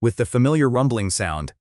With the familiar rumbling sound,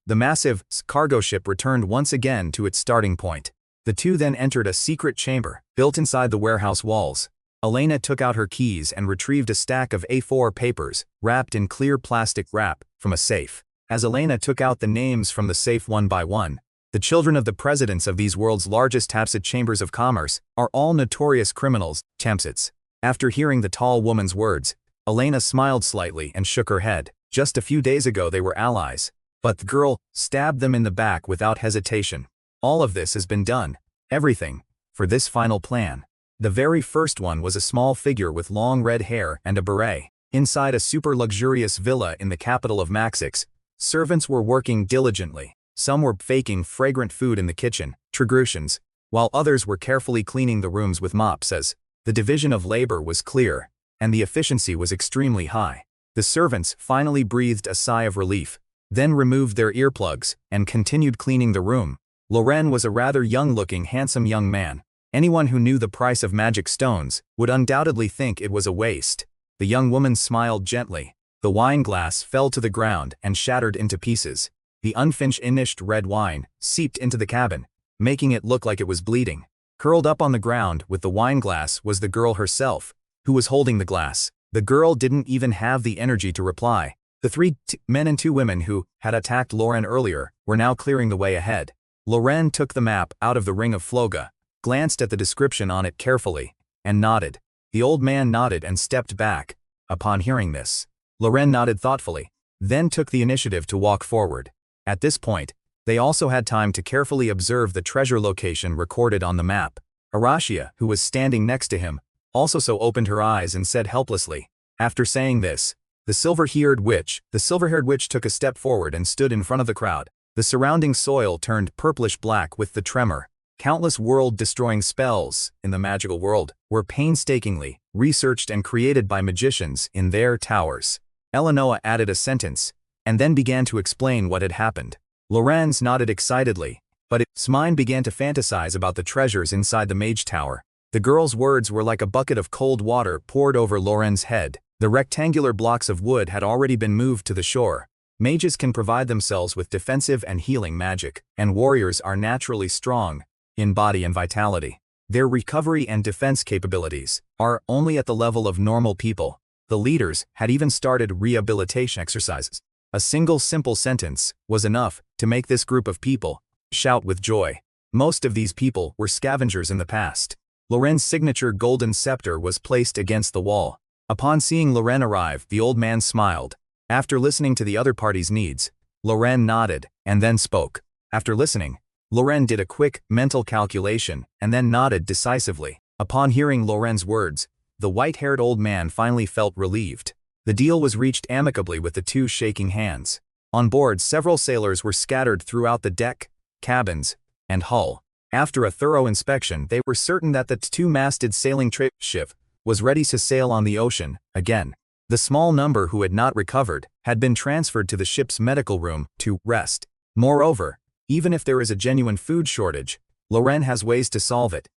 the massive cargo ship returned once again to its starting point. The two then entered a secret chamber, built inside the warehouse walls. Elena took out her keys and retrieved a stack of A4 papers, wrapped in clear plastic wrap, from a safe. As Elena took out the names from the safe one by one, the children of the presidents of these world's largest Tapsit chambers of commerce are all notorious criminals, Tapsits. After hearing the tall woman's words, Elena smiled slightly and shook her head. Just a few days ago they were allies. But the girl stabbed them in the back without hesitation. All of this has been done, everything, for this final plan. The very first one was a small figure with long red hair and a beret. Inside a super luxurious villa in the capital of Maxix, servants were working diligently. Some were faking fragrant food in the kitchen, Trigrushans, while others were carefully cleaning the rooms with mops. As the division of labor was clear, and the efficiency was extremely high. The servants finally breathed a sigh of relief, then removed their earplugs and continued cleaning the room. Loren was a rather young-looking, handsome young man. Anyone who knew the price of magic stones would undoubtedly think it was a waste. The young woman smiled gently. The wine glass fell to the ground and shattered into pieces. The unfinished red wine seeped into the cabin, making it look like it was bleeding. Curled up on the ground with the wine glass was the girl herself, who was holding the glass. The girl didn't even have the energy to reply. The three men and two women who had attacked Loren earlier were now clearing the way ahead. Loren took the map out of the ring of Floga, glanced at the description on it carefully, and nodded. The old man nodded and stepped back. Upon hearing this, Loren nodded thoughtfully, then took the initiative to walk forward. At this point, they also had time to carefully observe the treasure location recorded on the map. Arashia, who was standing next to him, also opened her eyes and said helplessly. After saying this, the silver-haired witch took a step forward and stood in front of the crowd. The surrounding soil turned purplish-black with the tremor. Countless world-destroying spells in the magical world were painstakingly researched and created by magicians in their towers. Eleanor added a sentence, and then began to explain what had happened. Lorenz nodded excitedly, but its mind began to fantasize about the treasures inside the mage tower. The girl's words were like a bucket of cold water poured over Lorenz's head. The rectangular blocks of wood had already been moved to the shore. Mages can provide themselves with defensive and healing magic, and warriors are naturally strong in body and vitality. Their recovery and defense capabilities are only at the level of normal people. The leaders had even started rehabilitation exercises. A single simple sentence was enough to make this group of people shout with joy. Most of these people were scavengers in the past. Loren's signature golden scepter was placed against the wall. Upon seeing Loren arrive, the old man smiled. After listening to the other party's needs, Loren nodded and then spoke. After listening, Loren did a quick mental calculation and then nodded decisively. Upon hearing Loren's words, the white-haired old man finally felt relieved. The deal was reached amicably with the two shaking hands. On board, several sailors were scattered throughout the deck, cabins, and hull. After a thorough inspection, they were certain that the two-masted sailing trade ship was ready to sail on the ocean again. The small number who had not recovered had been transferred to the ship's medical room to rest. Moreover, even if there is a genuine food shortage, Loren has ways to solve it.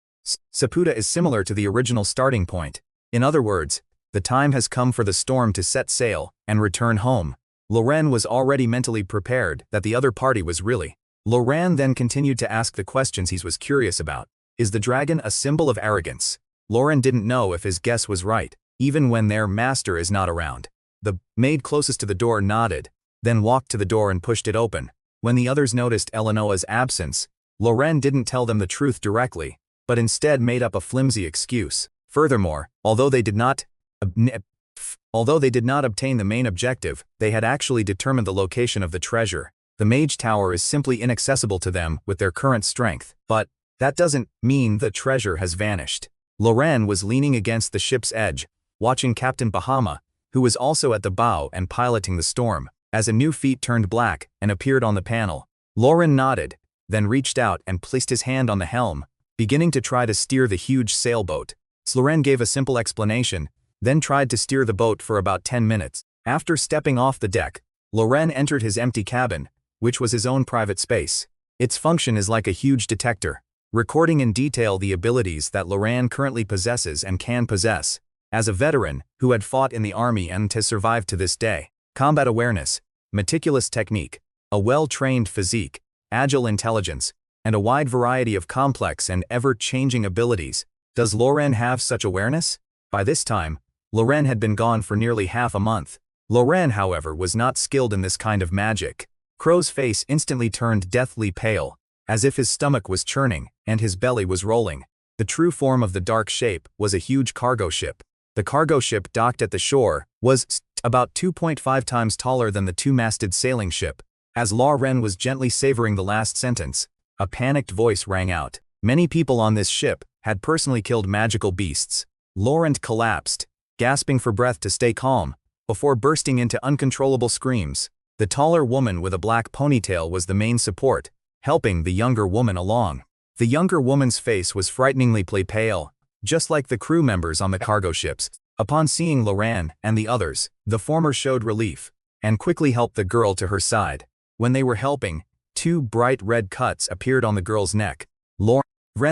Saputa is similar to the original starting point. In other words, the time has come for the storm to set sail and return home. Loren was already mentally prepared that the other party was really. Loren then continued to ask the questions he was curious about. Is the dragon a symbol of arrogance? Loren didn't know if his guess was right, even when their master is not around. The maid closest to the door nodded, then walked to the door and pushed it open. When the others noticed Eleanor's absence, Loren didn't tell them the truth directly, but instead made up a flimsy excuse. Furthermore, although they did not obtain the main objective, they had actually determined the location of the treasure. The mage tower is simply inaccessible to them with their current strength, but that doesn't mean the treasure has vanished. Loren was leaning against the ship's edge, watching Captain Bahama, who was also at the bow and piloting the storm, as a new feat turned black and appeared on the panel. Loren nodded, then reached out and placed his hand on the helm, beginning to try to steer the huge sailboat. Loren gave a simple explanation, then tried to steer the boat for about 10 minutes. After stepping off the deck, Loren entered his empty cabin, which was his own private space. Its function is like a huge detector, recording in detail the abilities that Loren currently possesses and can possess. As a veteran who had fought in the army and has survived to this day, combat awareness, meticulous technique, a well-trained physique, agile intelligence, and a wide variety of complex and ever-changing abilities. Does Loren have such awareness? By this time, Loren had been gone for nearly half a month. Loren, however, was not skilled in this kind of magic. Crow's face instantly turned deathly pale, as if his stomach was churning and his belly was rolling. The true form of the dark shape was a huge cargo ship. The cargo ship docked at the shore was about 2.5 times taller than the two-masted sailing ship. As Loren was gently savoring the last sentence, a panicked voice rang out. Many people on this ship had personally killed magical beasts. Loren collapsed, gasping for breath to stay calm, before bursting into uncontrollable screams. The taller woman with a black ponytail was the main support, helping the younger woman along. The younger woman's face was frighteningly pale, just like the crew members on the cargo ships. Upon seeing Loren and the others, the former showed relief, and quickly helped the girl to her side. When they were helping, 2 bright red cuts appeared on the girl's neck. Loren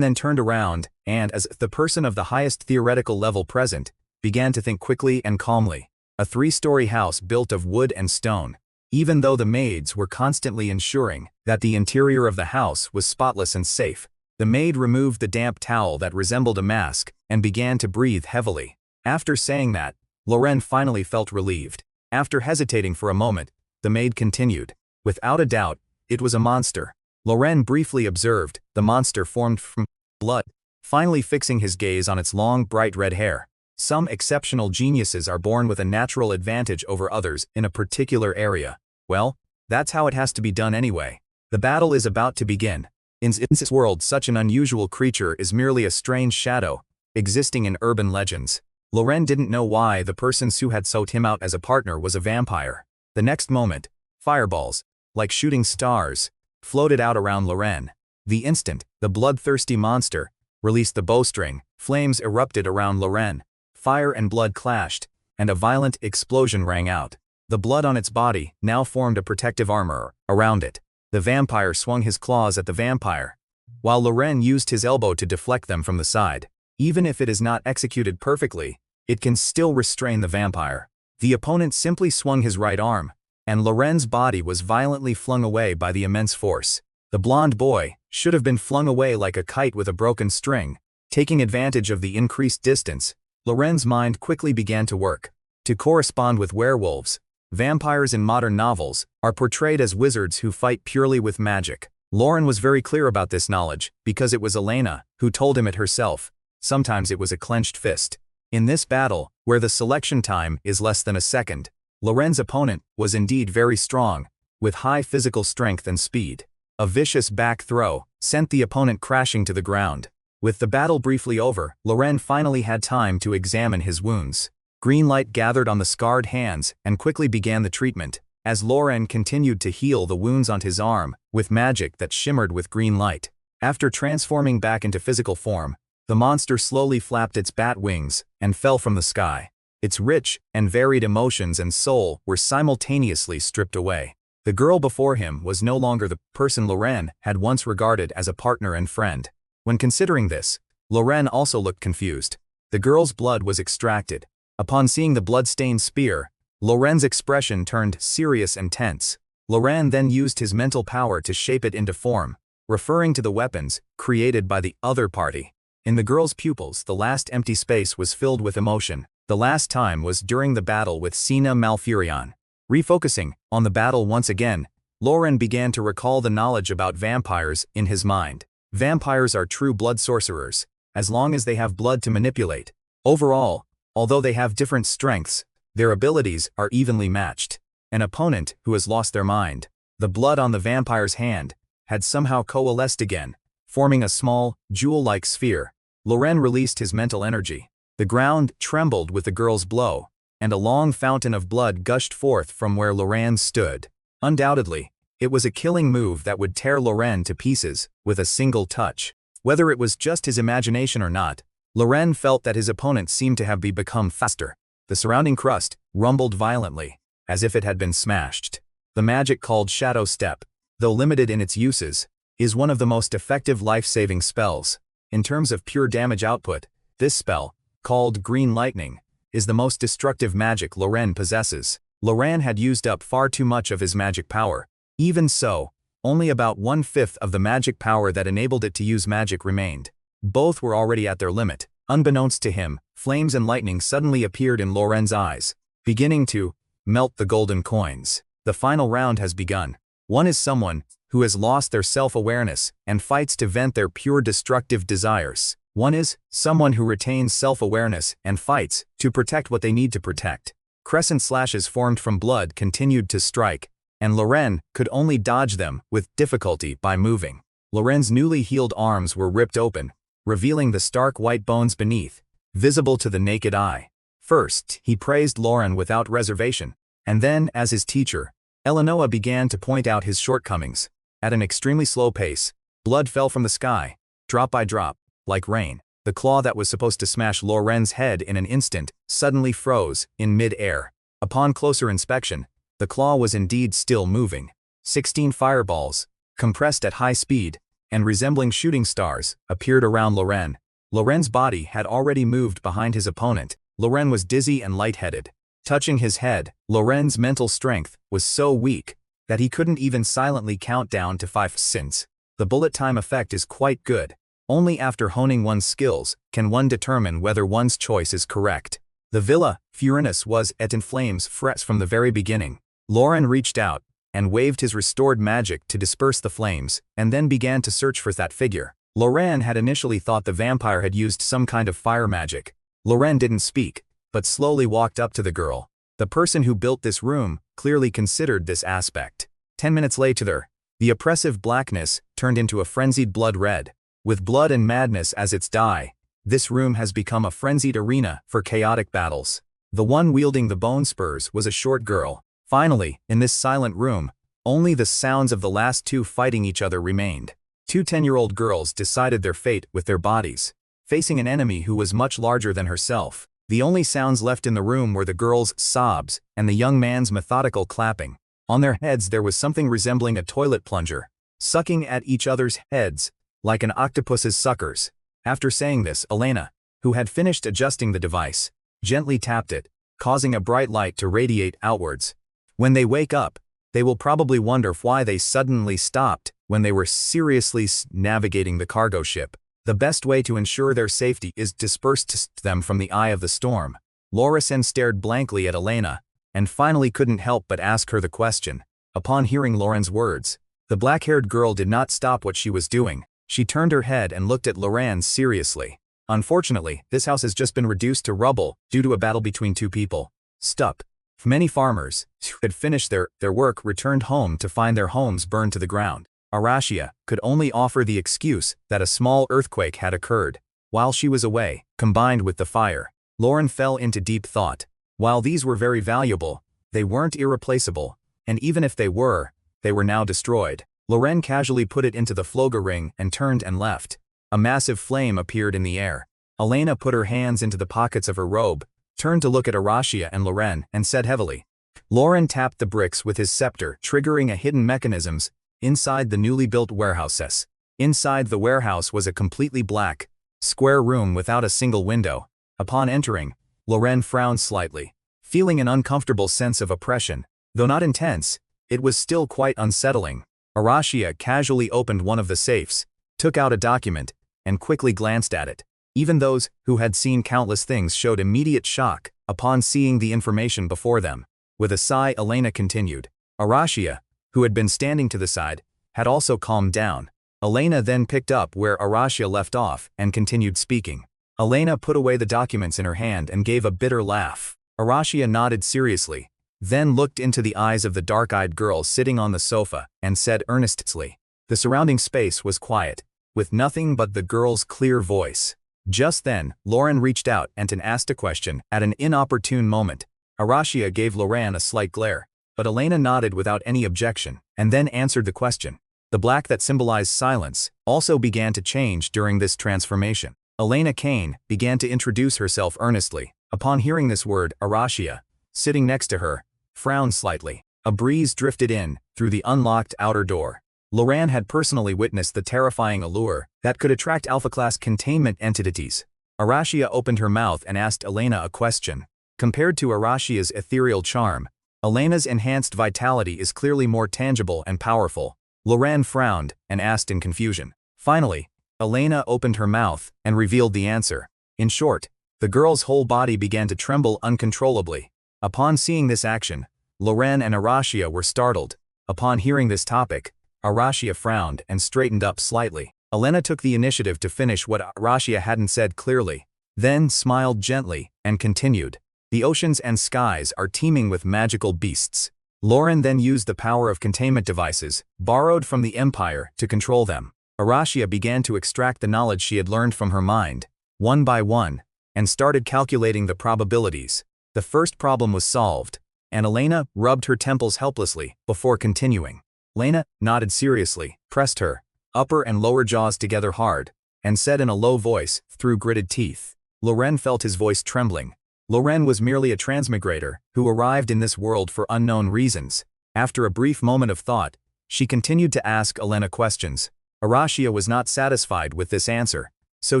then turned around, and as the person of the highest theoretical level present, began to think quickly and calmly. A 3-story house built of wood and stone. Even though the maids were constantly ensuring that the interior of the house was spotless and safe, the maid removed the damp towel that resembled a mask and began to breathe heavily. After saying that, Loren finally felt relieved. After hesitating for a moment, the maid continued. Without a doubt, it was a monster. Loren briefly observed the monster formed from blood, finally fixing his gaze on its long, bright red hair. Some exceptional geniuses are born with a natural advantage over others in a particular area. Well, that's how it has to be done anyway. The battle is about to begin. In this world, such an unusual creature is merely a strange shadow, existing in urban legends. Loren didn't know why the person who had sought him out as a partner was a vampire. The next moment, fireballs, like shooting stars, floated out around Loren. The instant the bloodthirsty monster released the bowstring, flames erupted around Loren. Fire and blood clashed, and a violent explosion rang out. The blood on its body now formed a protective armor around it. The vampire swung his claws at the vampire, while Loren used his elbow to deflect them from the side. Even if it is not executed perfectly, it can still restrain the vampire. The opponent simply swung his right arm, and Loren's body was violently flung away by the immense force. The blonde boy should have been flung away like a kite with a broken string. Taking advantage of the increased distance, Loren's mind quickly began to work. To correspond with werewolves, vampires in modern novels are portrayed as wizards who fight purely with magic. Loren was very clear about this knowledge because it was Elena who told him it herself. Sometimes it was a clenched fist. In this battle, where the selection time is less than a second, Loren's opponent was indeed very strong, with high physical strength and speed. A vicious back throw sent the opponent crashing to the ground. With the battle briefly over, Loren finally had time to examine his wounds. Green light gathered on the scarred hands and quickly began the treatment, as Loren continued to heal the wounds on his arm with magic that shimmered with green light. After transforming back into physical form, the monster slowly flapped its bat wings and fell from the sky. Its rich and varied emotions and soul were simultaneously stripped away. The girl before him was no longer the person Loren had once regarded as a partner and friend. When considering this, Loren also looked confused. The girl's blood was extracted. Upon seeing the blood-stained spear, Loren's expression turned serious and tense. Loren then used his mental power to shape it into form, referring to the weapons created by the other party. In the girl's pupils, the last empty space was filled with emotion. The last time was during the battle with Sina Malfurion. Refocusing on the battle once again, Loren began to recall the knowledge about vampires in his mind. Vampires are true blood sorcerers, as long as they have blood to manipulate. Overall, although they have different strengths, their abilities are evenly matched. An opponent who has lost their mind. The blood on the vampire's hand had somehow coalesced again, forming a small, jewel-like sphere. Loren released his mental energy. The ground trembled with the girl's blow, and a long fountain of blood gushed forth from where Loren stood. Undoubtedly, it was a killing move that would tear Loren to pieces with a single touch. Whether it was just his imagination or not, Loren felt that his opponent seemed to have become faster. The surrounding crust rumbled violently, as if it had been smashed. The magic called Shadow Step, though limited in its uses, is one of the most effective life-saving spells. In terms of pure damage output, this spell, called Green Lightning, is the most destructive magic Loren possesses. Loren had used up far too much of his magic power. Even so, only about 1/5 of the magic power that enabled it to use magic remained. Both were already at their limit. Unbeknownst to him, flames and lightning suddenly appeared in Loren's eyes, beginning to melt the golden coins. The final round has begun. One is someone who has lost their self-awareness and fights to vent their pure destructive desires. One is someone who retains self-awareness and fights to protect what they need to protect. Crescent slashes formed from blood continued to strike, and Loren could only dodge them with difficulty by moving. Loren's newly healed arms were ripped open, revealing the stark white bones beneath, visible to the naked eye. First, he praised Loren without reservation, and then, as his teacher, Eleanor began to point out his shortcomings. At an extremely slow pace, blood fell from the sky, drop by drop, like rain. The claw that was supposed to smash Loren's head in an instant suddenly froze in mid-air. Upon closer inspection, the claw was indeed still moving. 16 fireballs, compressed at high speed, and resembling shooting stars, appeared around Loren. Loren's body had already moved behind his opponent. Loren was dizzy and lightheaded. Touching his head, Loren's mental strength was so weak that he couldn't even silently count down to 5 since. The bullet time effect is quite good. Only after honing one's skills can one determine whether one's choice is correct. The Villa Furinus was in flames from the very beginning. Loren reached out and waved his restored magic to disperse the flames, and then began to search for that figure. Loren had initially thought the vampire had used some kind of fire magic. Loren didn't speak, but slowly walked up to the girl. The person who built this room clearly considered this aspect. 10 minutes later, the oppressive blackness turned into a frenzied blood red. With blood and madness as its dye, this room has become a frenzied arena for chaotic battles. The one wielding the bone spurs was a short girl. Finally, in this silent room, only the sounds of the last two fighting each other remained. Two 10-year-old girls decided their fate with their bodies, facing an enemy who was much larger than herself. The only sounds left in the room were the girl's sobs and the young man's methodical clapping. On their heads there was something resembling a toilet plunger, sucking at each other's heads like an octopus's suckers. After saying this, Elena, who had finished adjusting the device, gently tapped it, causing a bright light to radiate outwards. When they wake up, they will probably wonder why they suddenly stopped when they were seriously navigating the cargo ship. The best way to ensure their safety is to disperse them from the eye of the storm. Loren stared blankly at Elena, and finally couldn't help but ask her the question. Upon hearing Loren's words, the black-haired girl did not stop what she was doing. She turned her head and looked at Loren seriously. Unfortunately, this house has just been reduced to rubble due to a battle between two people. Stuck. Many farmers who had finished their work returned home to find their homes burned to the ground. Arashia could only offer the excuse that a small earthquake had occurred while she was away, combined with the fire. Loren fell into deep thought. While these were very valuable, they weren't irreplaceable, and even if they were now destroyed. Loren casually put it into the Floga ring and turned and left. A massive flame appeared in the air. Elena put her hands into the pockets of her robe, turned to look at Arashia and Loren, and said heavily. Loren tapped the bricks with his scepter, triggering a hidden mechanisms inside the newly built warehouses. Inside the warehouse was a completely black, square room without a single window. Upon entering, Loren frowned slightly, feeling an uncomfortable sense of oppression. Though not intense, it was still quite unsettling. Arashia casually opened one of the safes, took out a document, and quickly glanced at it. Even those who had seen countless things showed immediate shock upon seeing the information before them. With a sigh, Elena continued. Arashia, who had been standing to the side, had also calmed down. Elena then picked up where Arashia left off and continued speaking. Elena put away the documents in her hand and gave a bitter laugh. Arashia nodded seriously, then looked into the eyes of the dark-eyed girl sitting on the sofa and said earnestly. The surrounding space was quiet, with nothing but the girl's clear voice. Just then, Loren reached out and asked a question at an inopportune moment. Arashia gave Loren a slight glare, but Elena nodded without any objection, and then answered the question. The black that symbolized silence also began to change during this transformation. Elena Kane began to introduce herself earnestly. Upon hearing this word, Arashia, sitting next to her, frowned slightly. A breeze drifted in through the unlocked outer door. Loren had personally witnessed the terrifying allure that could attract alpha-class containment entities. Arashia opened her mouth and asked Elena a question. Compared to Arashia's ethereal charm, Elena's enhanced vitality is clearly more tangible and powerful. Loren frowned and asked in confusion. Finally, Elena opened her mouth and revealed the answer. In short, the girl's whole body began to tremble uncontrollably. Upon seeing this action, Loren and Arashia were startled. Upon hearing this topic, Arashia frowned and straightened up slightly. Elena took the initiative to finish what Arashia hadn't said clearly, then smiled gently and continued. The oceans and skies are teeming with magical beasts. Loren then used the power of containment devices, borrowed from the Empire, to control them. Arashia began to extract the knowledge she had learned from her mind, one by one, and started calculating the probabilities. The first problem was solved, and Elena rubbed her temples helplessly before continuing. Elena nodded seriously, pressed her upper and lower jaws together hard, and said in a low voice, through gritted teeth. Loren felt his voice trembling. Loren was merely a transmigrator who arrived in this world for unknown reasons. After a brief moment of thought, she continued to ask Elena questions. Arashia was not satisfied with this answer, so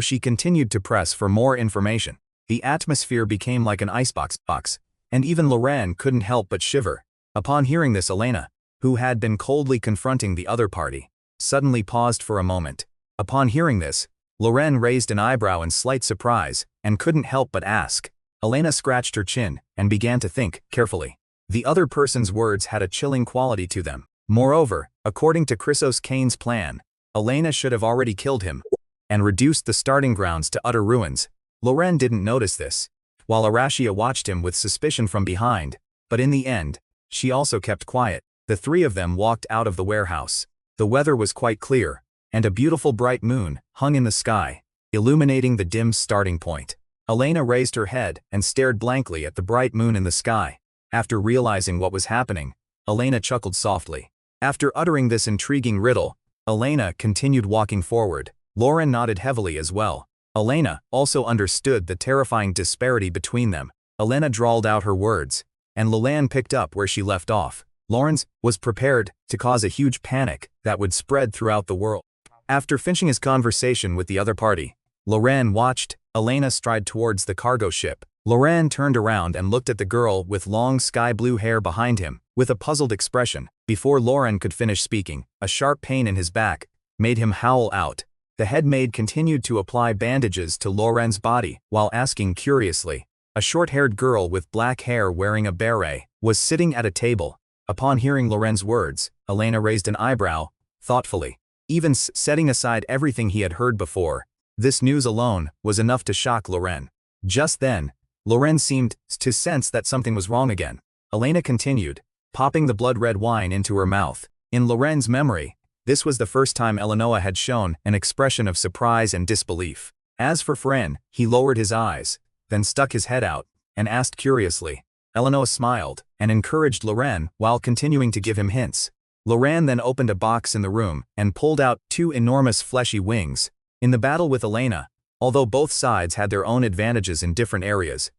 she continued to press for more information. The atmosphere became like an icebox, and even Loren couldn't help but shiver. Upon hearing this, Elena, who had been coldly confronting the other party, suddenly paused for a moment. Upon hearing this, Loren raised an eyebrow in slight surprise and couldn't help but ask. Elena scratched her chin and began to think carefully. The other person's words had a chilling quality to them. Moreover, according to Chrysos Kane's plan, Elena should have already killed him and reduced the starting grounds to utter ruins. Loren didn't notice this, while Arashia watched him with suspicion from behind, but in the end, she also kept quiet. The three of them walked out of the warehouse. The weather was quite clear, and a beautiful bright moon hung in the sky, illuminating the dim starting point. Elena raised her head and stared blankly at the bright moon in the sky. After realizing what was happening, Elena chuckled softly. After uttering this intriguing riddle, Elena continued walking forward. Loren nodded heavily as well. Elena also understood the terrifying disparity between them. Elena drawled out her words, and Loren picked up where she left off. Lorenz was prepared to cause a huge panic that would spread throughout the world. After finishing his conversation with the other party, Loren watched Elena stride towards the cargo ship. Loren turned around and looked at the girl with long sky blue hair behind him, with a puzzled expression. Before Loren could finish speaking, a sharp pain in his back made him howl out. The head maid continued to apply bandages to Loren's body while asking curiously. A short-haired girl with black hair wearing a beret was sitting at a table. Upon hearing Loren's words, Elena raised an eyebrow, thoughtfully. Even setting aside everything he had heard before, this news alone was enough to shock Loren. Just then, Loren seemed to sense that something was wrong again. Elena continued, popping the blood-red wine into her mouth. In Loren's memory, this was the first time Elena had shown an expression of surprise and disbelief. As for Fren, he lowered his eyes, then stuck his head out, and asked curiously. Elena smiled and encouraged Loren while continuing to give him hints. Loren then opened a box in the room and pulled out two enormous fleshy wings. In the battle with Elena, although both sides had their own advantages in different areas,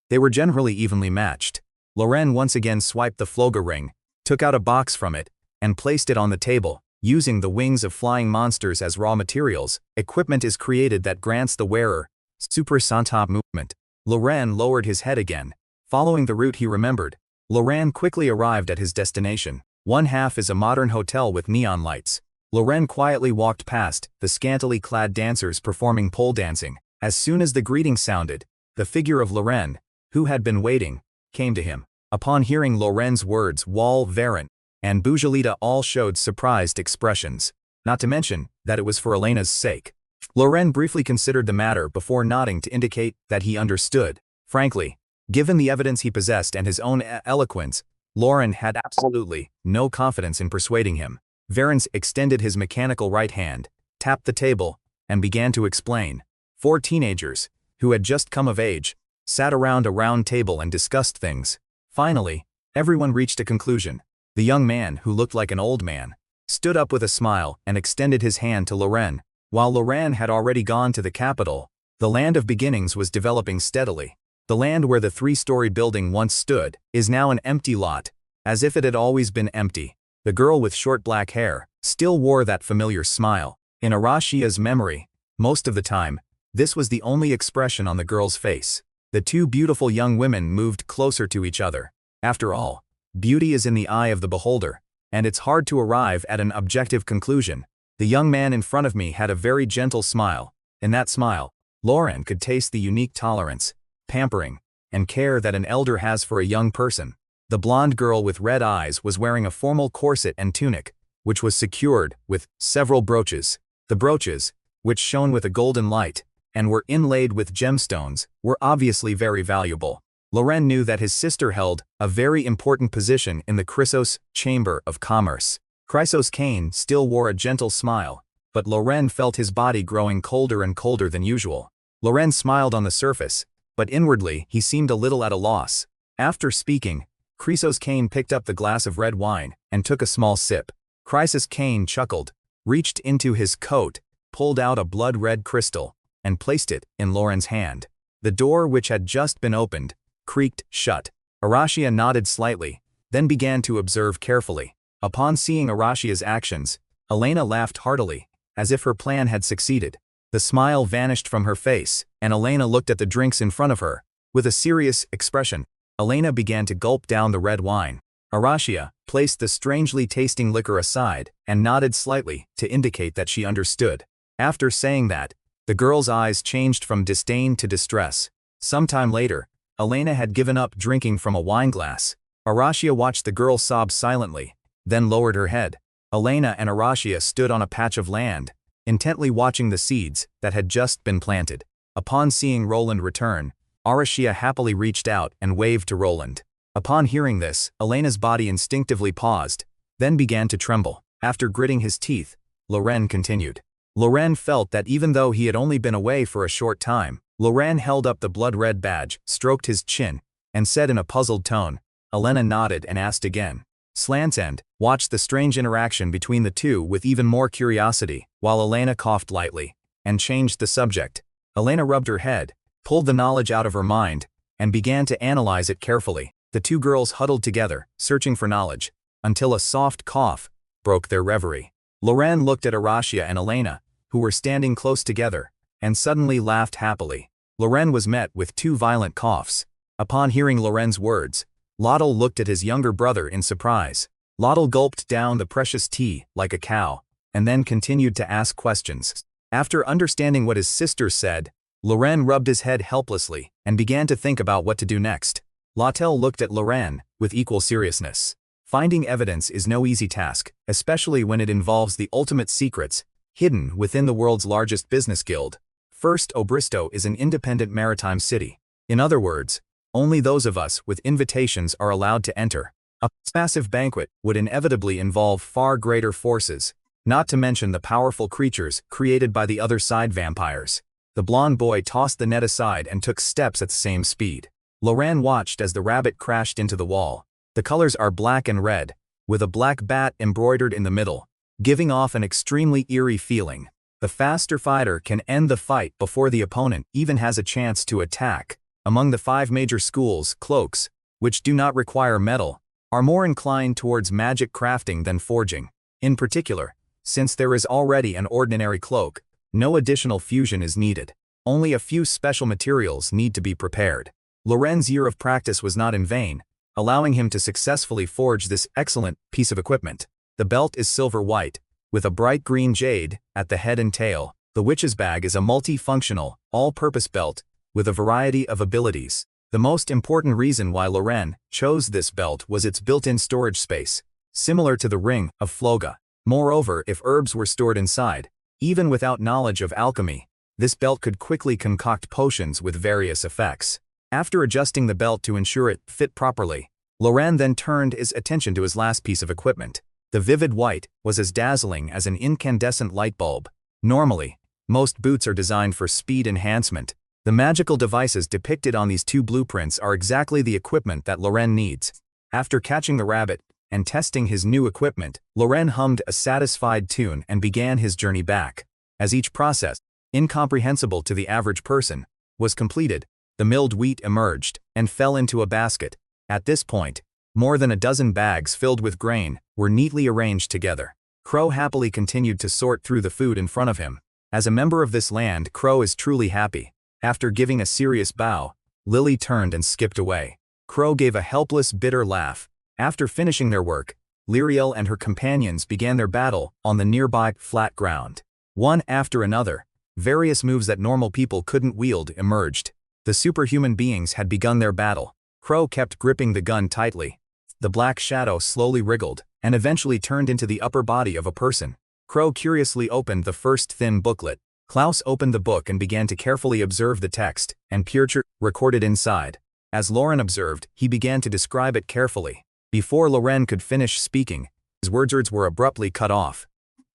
they were generally evenly matched. Loren once again swiped the Floga ring, took out a box from it, and placed it on the table. Using the wings of flying monsters as raw materials, equipment is created that grants the wearer super santa movement. Loren lowered his head again. Following the route he remembered, Loren quickly arrived at his destination. One half is a modern hotel with neon lights. Loren quietly walked past the scantily clad dancers performing pole dancing. As soon as the greeting sounded, the figure of Loren, who had been waiting, came to him. Upon hearing Loren's words, Wal Varen and Bujalita all showed surprised expressions, not to mention that it was for Elena's sake. Loren briefly considered the matter before nodding to indicate that he understood. Frankly, given the evidence he possessed and his own eloquence, Loren had absolutely no confidence in persuading him. Varens extended his mechanical right hand, tapped the table, and began to explain. 4 teenagers, who had just come of age, sat around a round table and discussed things. Finally, everyone reached a conclusion. The young man, who looked like an old man, stood up with a smile and extended his hand to Loren. While Loren had already gone to the capital, the land of beginnings was developing steadily. The land where the 3-story building once stood is now an empty lot, as if it had always been empty. The girl with short black hair still wore that familiar smile. In Arashia's memory, most of the time, this was the only expression on the girl's face. The two beautiful young women moved closer to each other. After all, Beauty is in the eye of the beholder, and it's hard to arrive at an objective conclusion. The young man in front of me had a very gentle smile. In that smile, Loren could taste the unique tolerance, pampering, and care that an elder has for a young person. The blonde girl with red eyes was wearing a formal corset and tunic, which was secured with several brooches. The brooches, which shone with a golden light, and were inlaid with gemstones, were obviously very valuable. Loren knew that his sister held a very important position in the Chrysos Chamber of Commerce. Chrysos Kane still wore a gentle smile, but Loren felt his body growing colder and colder than usual. Loren smiled on the surface, but inwardly he seemed a little at a loss. After speaking, Chrysos Kane picked up the glass of red wine and took a small sip. Chrysos Kane chuckled, reached into his coat, pulled out a blood-red crystal, and placed it in Loren's hand. The door, which had just been opened, creaked shut. Arashia nodded slightly, then began to observe carefully. Upon seeing Arashia's actions, Elena laughed heartily, as if her plan had succeeded. The smile vanished from her face, and Elena looked at the drinks in front of her. With a serious expression, Elena began to gulp down the red wine. Arashia placed the strangely tasting liquor aside and nodded slightly to indicate that she understood. After saying that, the girl's eyes changed from disdain to distress. Sometime later, Elena had given up drinking from a wine glass. Arashia watched the girl sob silently, then lowered her head. Elena and Arashia stood on a patch of land, intently watching the seeds that had just been planted. Upon seeing Roland return, Arashia happily reached out and waved to Roland. Upon hearing this, Elena's body instinctively paused, then began to tremble. After gritting his teeth, Loren continued. Loren felt that even though he had only been away for a short time, Loren held up the blood-red badge, stroked his chin, and said in a puzzled tone. Elena nodded and asked again. Slant's End watched the strange interaction between the two with even more curiosity, while Elena coughed lightly and changed the subject. Elena rubbed her head, pulled the knowledge out of her mind, and began to analyze it carefully. The two girls huddled together, searching for knowledge, until a soft cough broke their reverie. Loren looked at Arashia and Elena, who were standing close together, and suddenly laughed happily. Loren was met with two violent coughs. Upon hearing Loren's words, Lottl looked at his younger brother in surprise. Lottl gulped down the precious tea like a cow, and then continued to ask questions. After understanding what his sister said, Loren rubbed his head helplessly and began to think about what to do next. Lottl looked at Loren with equal seriousness. Finding evidence is no easy task, especially when it involves the ultimate secrets hidden within the world's largest business guild. First, Obristo is an independent maritime city. In other words, only those of us with invitations are allowed to enter. A massive banquet would inevitably involve far greater forces, not to mention the powerful creatures created by the other side vampires. The blonde boy tossed the net aside and took steps at the same speed. Loren watched as the rabbit crashed into the wall. The colors are black and red, with a black bat embroidered in the middle, giving off an extremely eerie feeling. The faster fighter can end the fight before the opponent even has a chance to attack. Among the 5 major schools, cloaks, which do not require metal, are more inclined towards magic crafting than forging. In particular, since there is already an ordinary cloak, no additional fusion is needed. Only a few special materials need to be prepared. Loren's year of practice was not in vain, allowing him to successfully forge this excellent piece of equipment. The belt is silver-white, with a bright green jade at the head and tail. The witch's bag is a multi-functional, all-purpose belt with a variety of abilities. The most important reason why Loren chose this belt was its built-in storage space, similar to the ring of Floga. Moreover, if herbs were stored inside, even without knowledge of alchemy, this belt could quickly concoct potions with various effects. After adjusting the belt to ensure it fit properly, Loren then turned his attention to his last piece of equipment. The vivid white was as dazzling as an incandescent light bulb. Normally, most boots are designed for speed enhancement. The magical devices depicted on these 2 blueprints are exactly the equipment that Loren needs. After catching the rabbit and testing his new equipment, Loren hummed a satisfied tune and began his journey back. As each process, incomprehensible to the average person, was completed, the milled wheat emerged and fell into a basket. At this point, more than a dozen bags filled with grain were neatly arranged together. Crow happily continued to sort through the food in front of him. As a member of this land, Crow is truly happy. After giving a serious bow, Lily turned and skipped away. Crow gave a helpless, bitter laugh After finishing their work, Lyriel and her companions began their battle on the nearby flat ground. One after another, various moves that normal people couldn't wield emerged. The superhuman beings had begun their battle. Crow kept gripping the gun tightly. The black shadow slowly wriggled, and eventually turned into the upper body of a person. Crow curiously opened the first thin booklet. Klaus opened the book and began to carefully observe the text and picture recorded inside. As Loren observed, he began to describe it carefully. Before Loren could finish speaking, his words were abruptly cut off.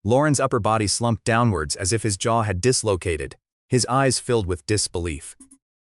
Loren's upper body slumped downwards as if his jaw had dislocated. His eyes filled with disbelief.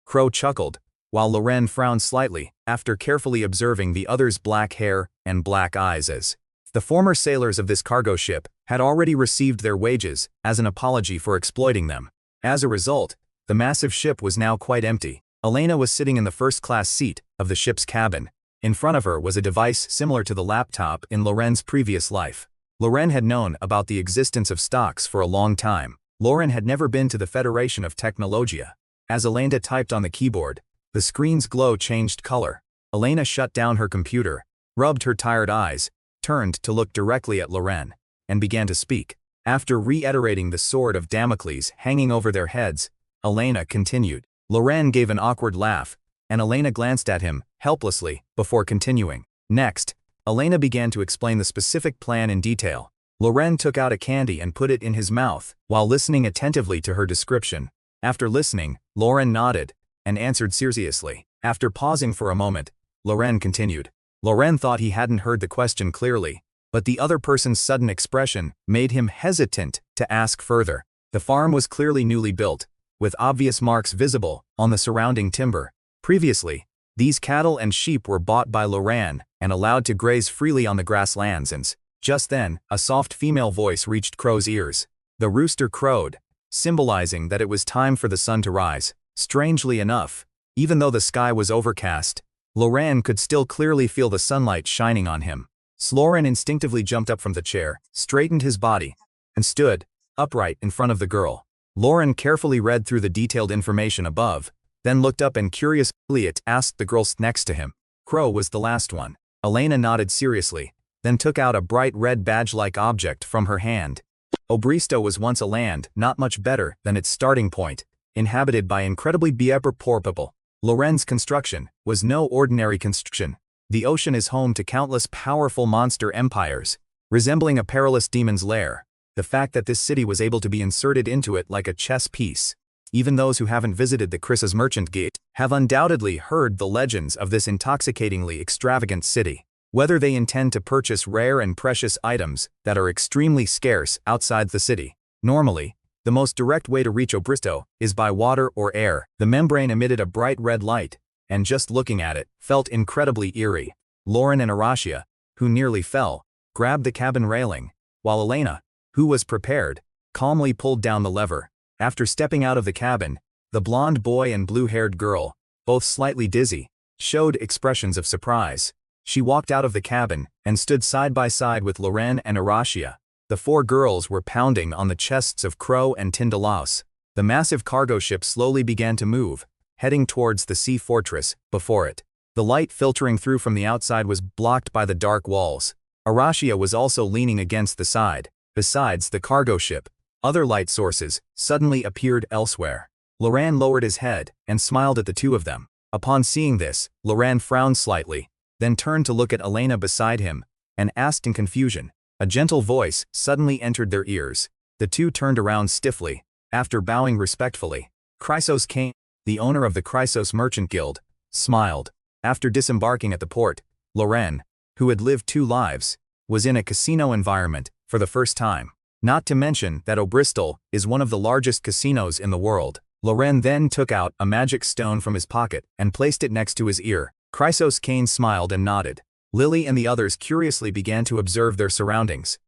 Crow chuckled, while Loren frowned slightly, after carefully observing the other's black hair and black eyes as the former sailors of this cargo ship had already received their wages as an apology for exploiting them. As a result, the massive ship was now quite empty. Elena was sitting in the first-class seat of the ship's cabin. In front of her was a device similar to the laptop in Loren's previous life. Loren had known about the existence of stocks for a long time. Loren had never been to the Federation of Technologia. As Elena typed on the keyboard, the screen's glow changed color. Elena shut down her computer, rubbed her tired eyes, turned to look directly at Loren, and began to speak. After reiterating the sword of Damocles hanging over their heads, Elena continued. Loren gave an awkward laugh, and Elena glanced at him, helplessly, before continuing. Next, Elena began to explain the specific plan in detail. Loren took out a candy and put it in his mouth, while listening attentively to her description. After listening, Loren nodded, and answered seriously. After pausing for a moment, Loren continued. Loren thought he hadn't heard the question clearly, but the other person's sudden expression made him hesitant to ask further. The farm was clearly newly built, with obvious marks visible on the surrounding timber. Previously, these cattle and sheep were bought by Loren and allowed to graze freely on the grasslands, and just then, a soft female voice reached Crow's ears. The rooster crowed, symbolizing that it was time for the sun to rise. Strangely enough, even though the sky was overcast, Loren could still clearly feel the sunlight shining on him. Loren instinctively jumped up from the chair, straightened his body, and stood upright in front of the girl. Loren carefully read through the detailed information above, then looked up and curiously asked the girl next to him. Crow was the last one. Elena nodded seriously, then took out a bright red badge-like object from her hand. Obristo was once a land not much better than its starting point, inhabited by incredibly poor people. Loren's construction was no ordinary construction. The ocean is home to countless powerful monster empires, resembling a perilous demon's lair. The fact that this city was able to be inserted into it like a chess piece. Even those who haven't visited the Chris's Merchant Gate have undoubtedly heard the legends of this intoxicatingly extravagant city. Whether they intend to purchase rare and precious items that are extremely scarce outside the city. Normally, the most direct way to reach Obristo is by water or air. The membrane emitted a bright red light, and just looking at it felt incredibly eerie. Loren and Aracia, who nearly fell, grabbed the cabin railing, while Elena, who was prepared, calmly pulled down the lever. After stepping out of the cabin, the blonde boy and blue-haired girl, both slightly dizzy, showed expressions of surprise. She walked out of the cabin and stood side by side with Loren and Aracia. The four girls were pounding on the chests of Crow and Tindalaus. The massive cargo ship slowly began to move, heading towards the sea fortress before it. The light filtering through from the outside was blocked by the dark walls. Aracia was also leaning against the side. Besides the cargo ship, other light sources suddenly appeared elsewhere. Loren lowered his head and smiled at the two of them. Upon seeing this, Loren frowned slightly, then turned to look at Elena beside him, and asked in confusion. A gentle voice suddenly entered their ears. The two turned around stiffly, after bowing respectfully. Chrysos Kane, the owner of the Chrysos Merchant Guild, smiled. After disembarking at the port, Loren, who had lived two lives, was in a casino environment for the first time. Not to mention that Obristol is one of the largest casinos in the world. Loren then took out a magic stone from his pocket and placed it next to his ear. Chrysos Kane smiled and nodded. Lily and the others curiously began to observe their surroundings.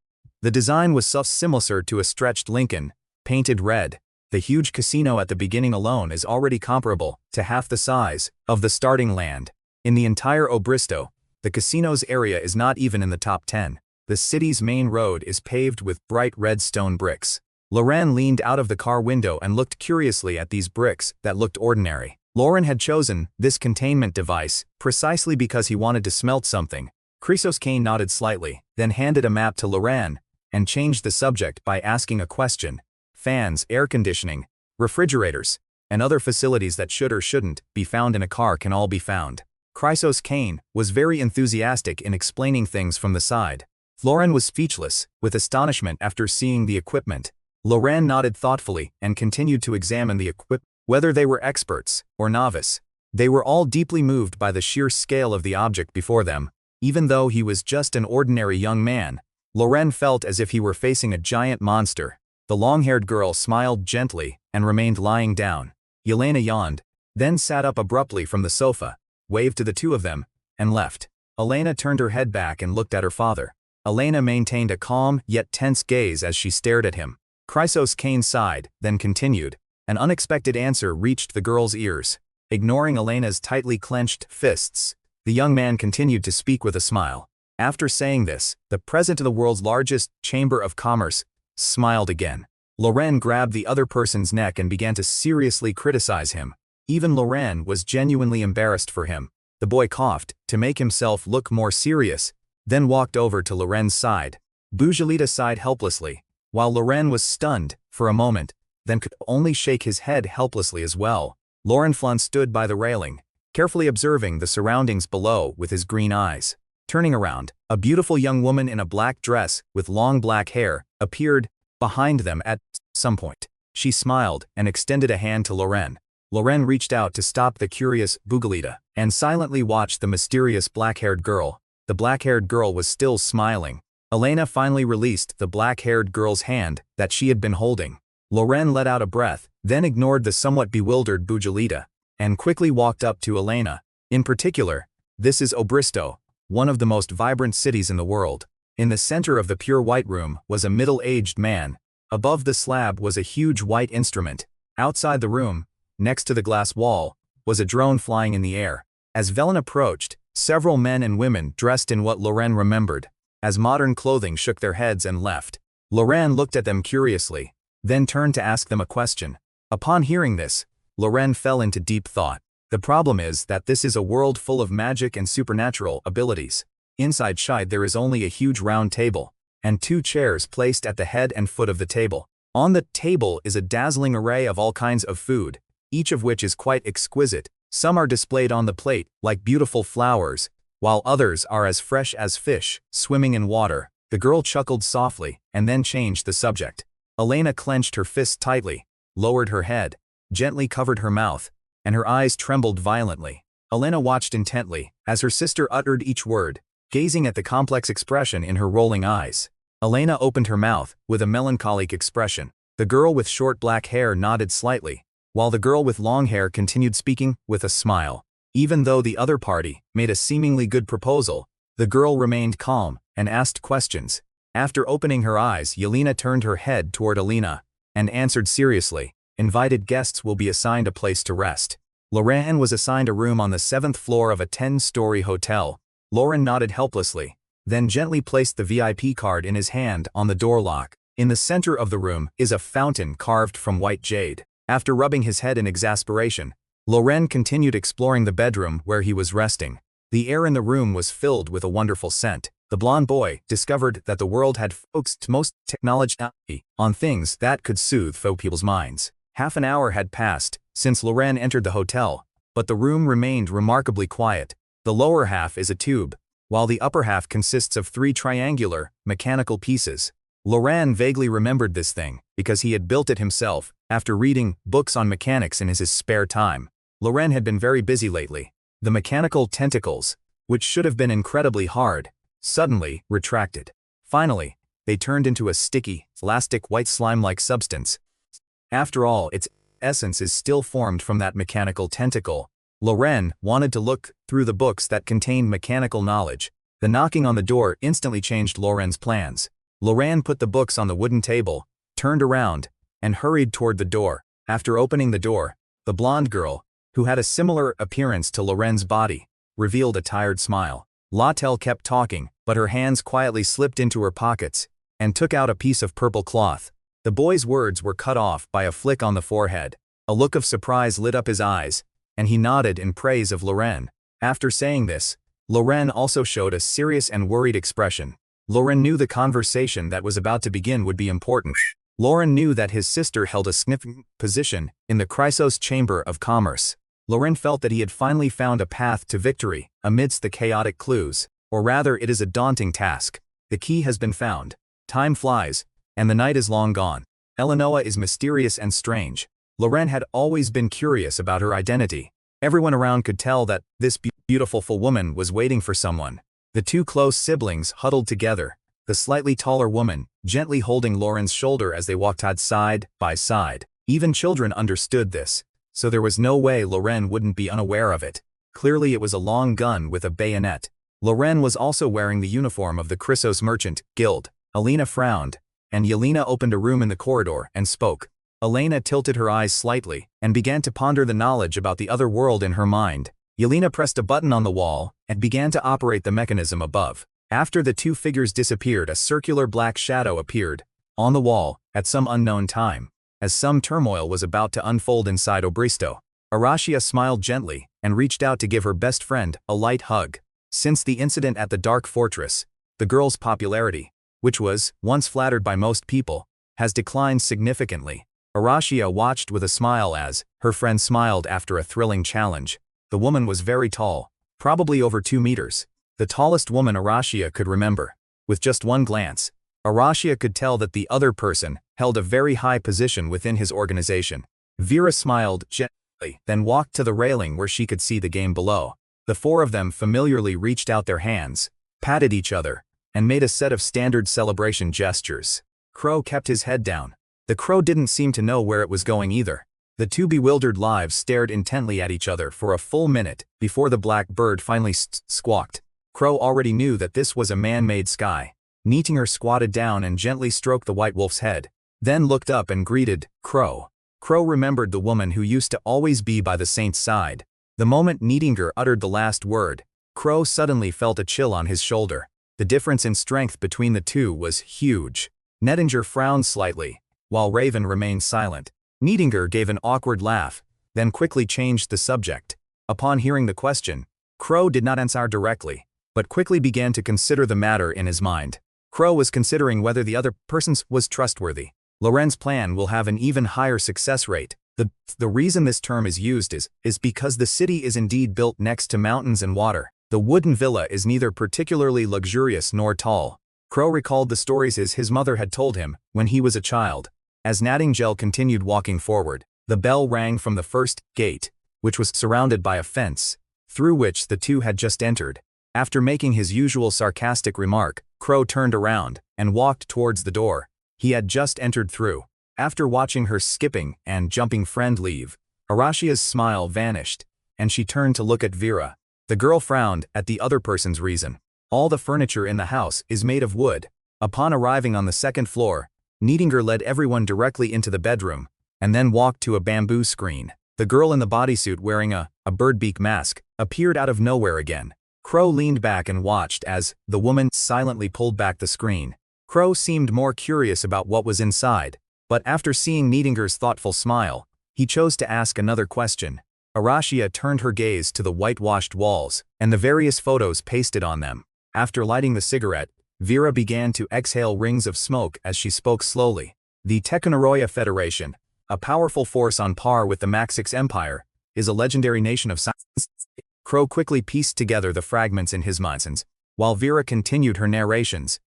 The design was similar to a stretched Lincoln, painted red. The huge casino at the beginning alone is already comparable to half the size of the starting land. In the entire Obristo, the casino's area is not even in the top 10. The city's main road is paved with bright red stone bricks. Loren leaned out of the car window and looked curiously at these bricks that looked ordinary. Loren had chosen this containment device precisely because he wanted to smelt something Chrysos Kane nodded slightly, then handed a map to Loren, and changed the subject by asking a question. Fans, air conditioning, refrigerators, and other facilities that should or shouldn't be found in a car can all be found. Chrysos Kane was very enthusiastic in explaining things from the side. Loren was speechless, with astonishment after seeing the equipment. Loren nodded thoughtfully and continued to examine the equipment. Whether they were experts or novice, they were all deeply moved by the sheer scale of the object before them. Even though he was just an ordinary young man, Loren felt as if he were facing a giant monster. The long-haired girl smiled gently and remained lying down. Yelena yawned, then sat up abruptly from the sofa, waved to the two of them, and left. Elena turned her head back and looked at her father. Elena maintained a calm yet tense gaze as she stared at him. Chrysos Kane sighed, then continued. An unexpected answer reached the girl's ears. Ignoring Elena's tightly clenched fists, the young man continued to speak with a smile. After saying this, the president of the world's largest chamber of commerce smiled again. Loren grabbed the other person's neck and began to seriously criticize him. Even Loren was genuinely embarrassed for him. The boy coughed to make himself look more serious, then walked over to Loren's side. Bujolita sighed helplessly, while Loren was stunned for a moment, then could only shake his head helplessly as well. Loren Flun stood by the railing, carefully observing the surroundings below with his green eyes. Turning around, a beautiful young woman in a black dress with long black hair appeared behind them at some point. She smiled and extended a hand to Loren. Loren reached out to stop the curious Bujolita and silently watched the mysterious black-haired girl. The black-haired girl was still smiling. Elena finally released the black-haired girl's hand that she had been holding. Loren let out a breath, then ignored the somewhat bewildered Bujolita, and quickly walked up to Elena. In particular, this is Obristo, one of the most vibrant cities in the world. In the center of the pure white room was a middle-aged man. Above the slab was a huge white instrument. Outside the room, next to the glass wall, was a drone flying in the air. As Velen approached, several men and women dressed in what Loren remembered as modern clothing shook their heads and left. Loren looked at them curiously, then turned to ask them a question. Upon hearing this, Loren fell into deep thought. The problem is that this is a world full of magic and supernatural abilities. Inside Shide there is only a huge round table, and 2 chairs placed at the head and foot of the table. On the table is a dazzling array of all kinds of food, each of which is quite exquisite. Some are displayed on the plate, like beautiful flowers, while others are as fresh as fish, swimming in water. The girl chuckled softly, and then changed the subject. Elena clenched her fists tightly, lowered her head, gently covered her mouth, and her eyes trembled violently. Elena watched intently, as her sister uttered each word, gazing at the complex expression in her rolling eyes. Elena opened her mouth, with a melancholic expression. The girl with short black hair nodded slightly, while the girl with long hair continued speaking with a smile. Even though the other party made a seemingly good proposal, the girl remained calm and asked questions. After opening her eyes, Yelena turned her head toward Elena and answered seriously, "Invited guests will be assigned a place to rest." Loren was assigned a room on the 7th floor of a 10-story hotel. Loren nodded helplessly, then gently placed the VIP card in his hand on the door lock. In the center of the room is a fountain carved from white jade. After rubbing his head in exasperation, Loren continued exploring the bedroom where he was resting. The air in the room was filled with a wonderful scent. The blonde boy discovered that the world had focused most technology on things that could soothe people's minds. Half an hour had passed since Loren entered the hotel, but the room remained remarkably quiet. The lower half is a tube, while the upper half consists of 3 triangular, mechanical pieces. Loren vaguely remembered this thing because he had built it himself after reading books on mechanics in his spare time. Loren had been very busy lately. The mechanical tentacles, which should have been incredibly hard, suddenly retracted. Finally, they turned into a sticky, elastic white slime-like substance. After all, its essence is still formed from that mechanical tentacle. Loren wanted to look through the books that contained mechanical knowledge. The knocking on the door instantly changed Loren's plans. Loren put the books on the wooden table, turned around, and hurried toward the door. After opening the door, the blonde girl, who had a similar appearance to Loren's body, revealed a tired smile. Latel kept talking, but her hands quietly slipped into her pockets and took out a piece of purple cloth. The boy's words were cut off by a flick on the forehead. A look of surprise lit up his eyes, and he nodded in praise of Loren. After saying this, Loren also showed a serious and worried expression. Loren knew the conversation that was about to begin would be important. Loren knew that his sister held a significant position in the Chrysos Chamber of Commerce. Loren felt that he had finally found a path to victory amidst the chaotic clues, or rather it is a daunting task. The key has been found. Time flies, and the night is long gone. Eleanor is mysterious and strange. Loren had always been curious about her identity. Everyone around could tell that this beautiful woman was waiting for someone. The two close siblings huddled together, the slightly taller woman gently holding Loren's shoulder as they walked side by side. Even children understood this, so there was no way Loren wouldn't be unaware of it. Clearly it was a long gun with a bayonet. Loren was also wearing the uniform of the Chrysos Merchant Guild. Alina frowned, and Yelena opened a room in the corridor and spoke. Elena tilted her eyes slightly and began to ponder the knowledge about the other world in her mind. Yelena pressed a button on the wall and began to operate the mechanism above. After the two figures disappeared, a circular black shadow appeared on the wall at some unknown time, as some turmoil was about to unfold inside Obristo. Arashia smiled gently and reached out to give her best friend a light hug. Since the incident at the Dark Fortress, the girl's popularity, which was once flattered by most people, has declined significantly. Arashia watched with a smile as her friend smiled after a thrilling challenge. The woman was very tall, probably over 2 meters. The tallest woman Arashia could remember. With just one glance, Arashia could tell that the other person held a very high position within his organization. Vera smiled gently, then walked to the railing where she could see the game below. The four of them familiarly reached out their hands, patted each other, and made a set of standard celebration gestures. Crow kept his head down. The crow didn't seem to know where it was going either. The two bewildered lives stared intently at each other for a full minute before the black bird finally squawked. Crow already knew that this was a man-made sky. Nietinger squatted down and gently stroked the white wolf's head, then looked up and greeted Crow. Crow remembered the woman who used to always be by the saint's side. The moment Nietinger uttered the last word, Crow suddenly felt a chill on his shoulder. The difference in strength between the two was huge. Nietinger frowned slightly, while Raven remained silent. Nietinger gave an awkward laugh, then quickly changed the subject. Upon hearing the question, Crow did not answer directly, but quickly began to consider the matter in his mind. Crow was considering whether the other person was trustworthy. Loren's plan will have an even higher success rate. The reason this term is used is because the city is indeed built next to mountains and water. The wooden villa is neither particularly luxurious nor tall. Crow recalled the stories his mother had told him when he was a child. As Nattingel continued walking forward, the bell rang from the first gate, which was surrounded by a fence, through which the two had just entered. After making his usual sarcastic remark, Crow turned around and walked towards the door he had just entered through. After watching her skipping and jumping friend leave, Arashia's smile vanished, and she turned to look at Vera. The girl frowned at the other person's reason. All the furniture in the house is made of wood. Upon arriving on the second floor, Nietinger led everyone directly into the bedroom, and then walked to a bamboo screen. The girl in the bodysuit wearing a birdbeak mask appeared out of nowhere again. Crow leaned back and watched as the woman silently pulled back the screen. Crow seemed more curious about what was inside, but after seeing Niedinger's thoughtful smile, he chose to ask another question. Arashia turned her gaze to the whitewashed walls and the various photos pasted on them. After lighting the cigarette, Vera began to exhale rings of smoke as she spoke slowly. The Teknoroya Federation, a powerful force on par with the Maxix Empire, is a legendary nation of science. Crow quickly pieced together the fragments in his mind, while Vera continued her narrations.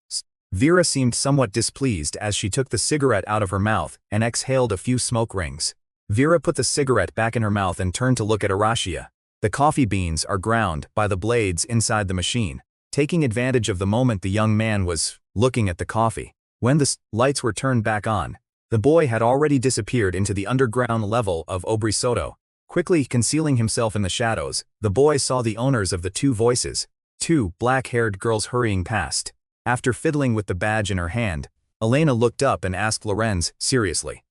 Vera seemed somewhat displeased as she took the cigarette out of her mouth and exhaled a few smoke rings. Vera put the cigarette back in her mouth and turned to look at Arashia. The coffee beans are ground by the blades inside the machine. Taking advantage of the moment the young man was looking at the coffee. When the lights were turned back on, the boy had already disappeared into the underground level of Obrisoto. Quickly concealing himself in the shadows, the boy saw the owners of the two voices, two black-haired girls hurrying past. After fiddling with the badge in her hand, Elena looked up and asked Lorenz seriously.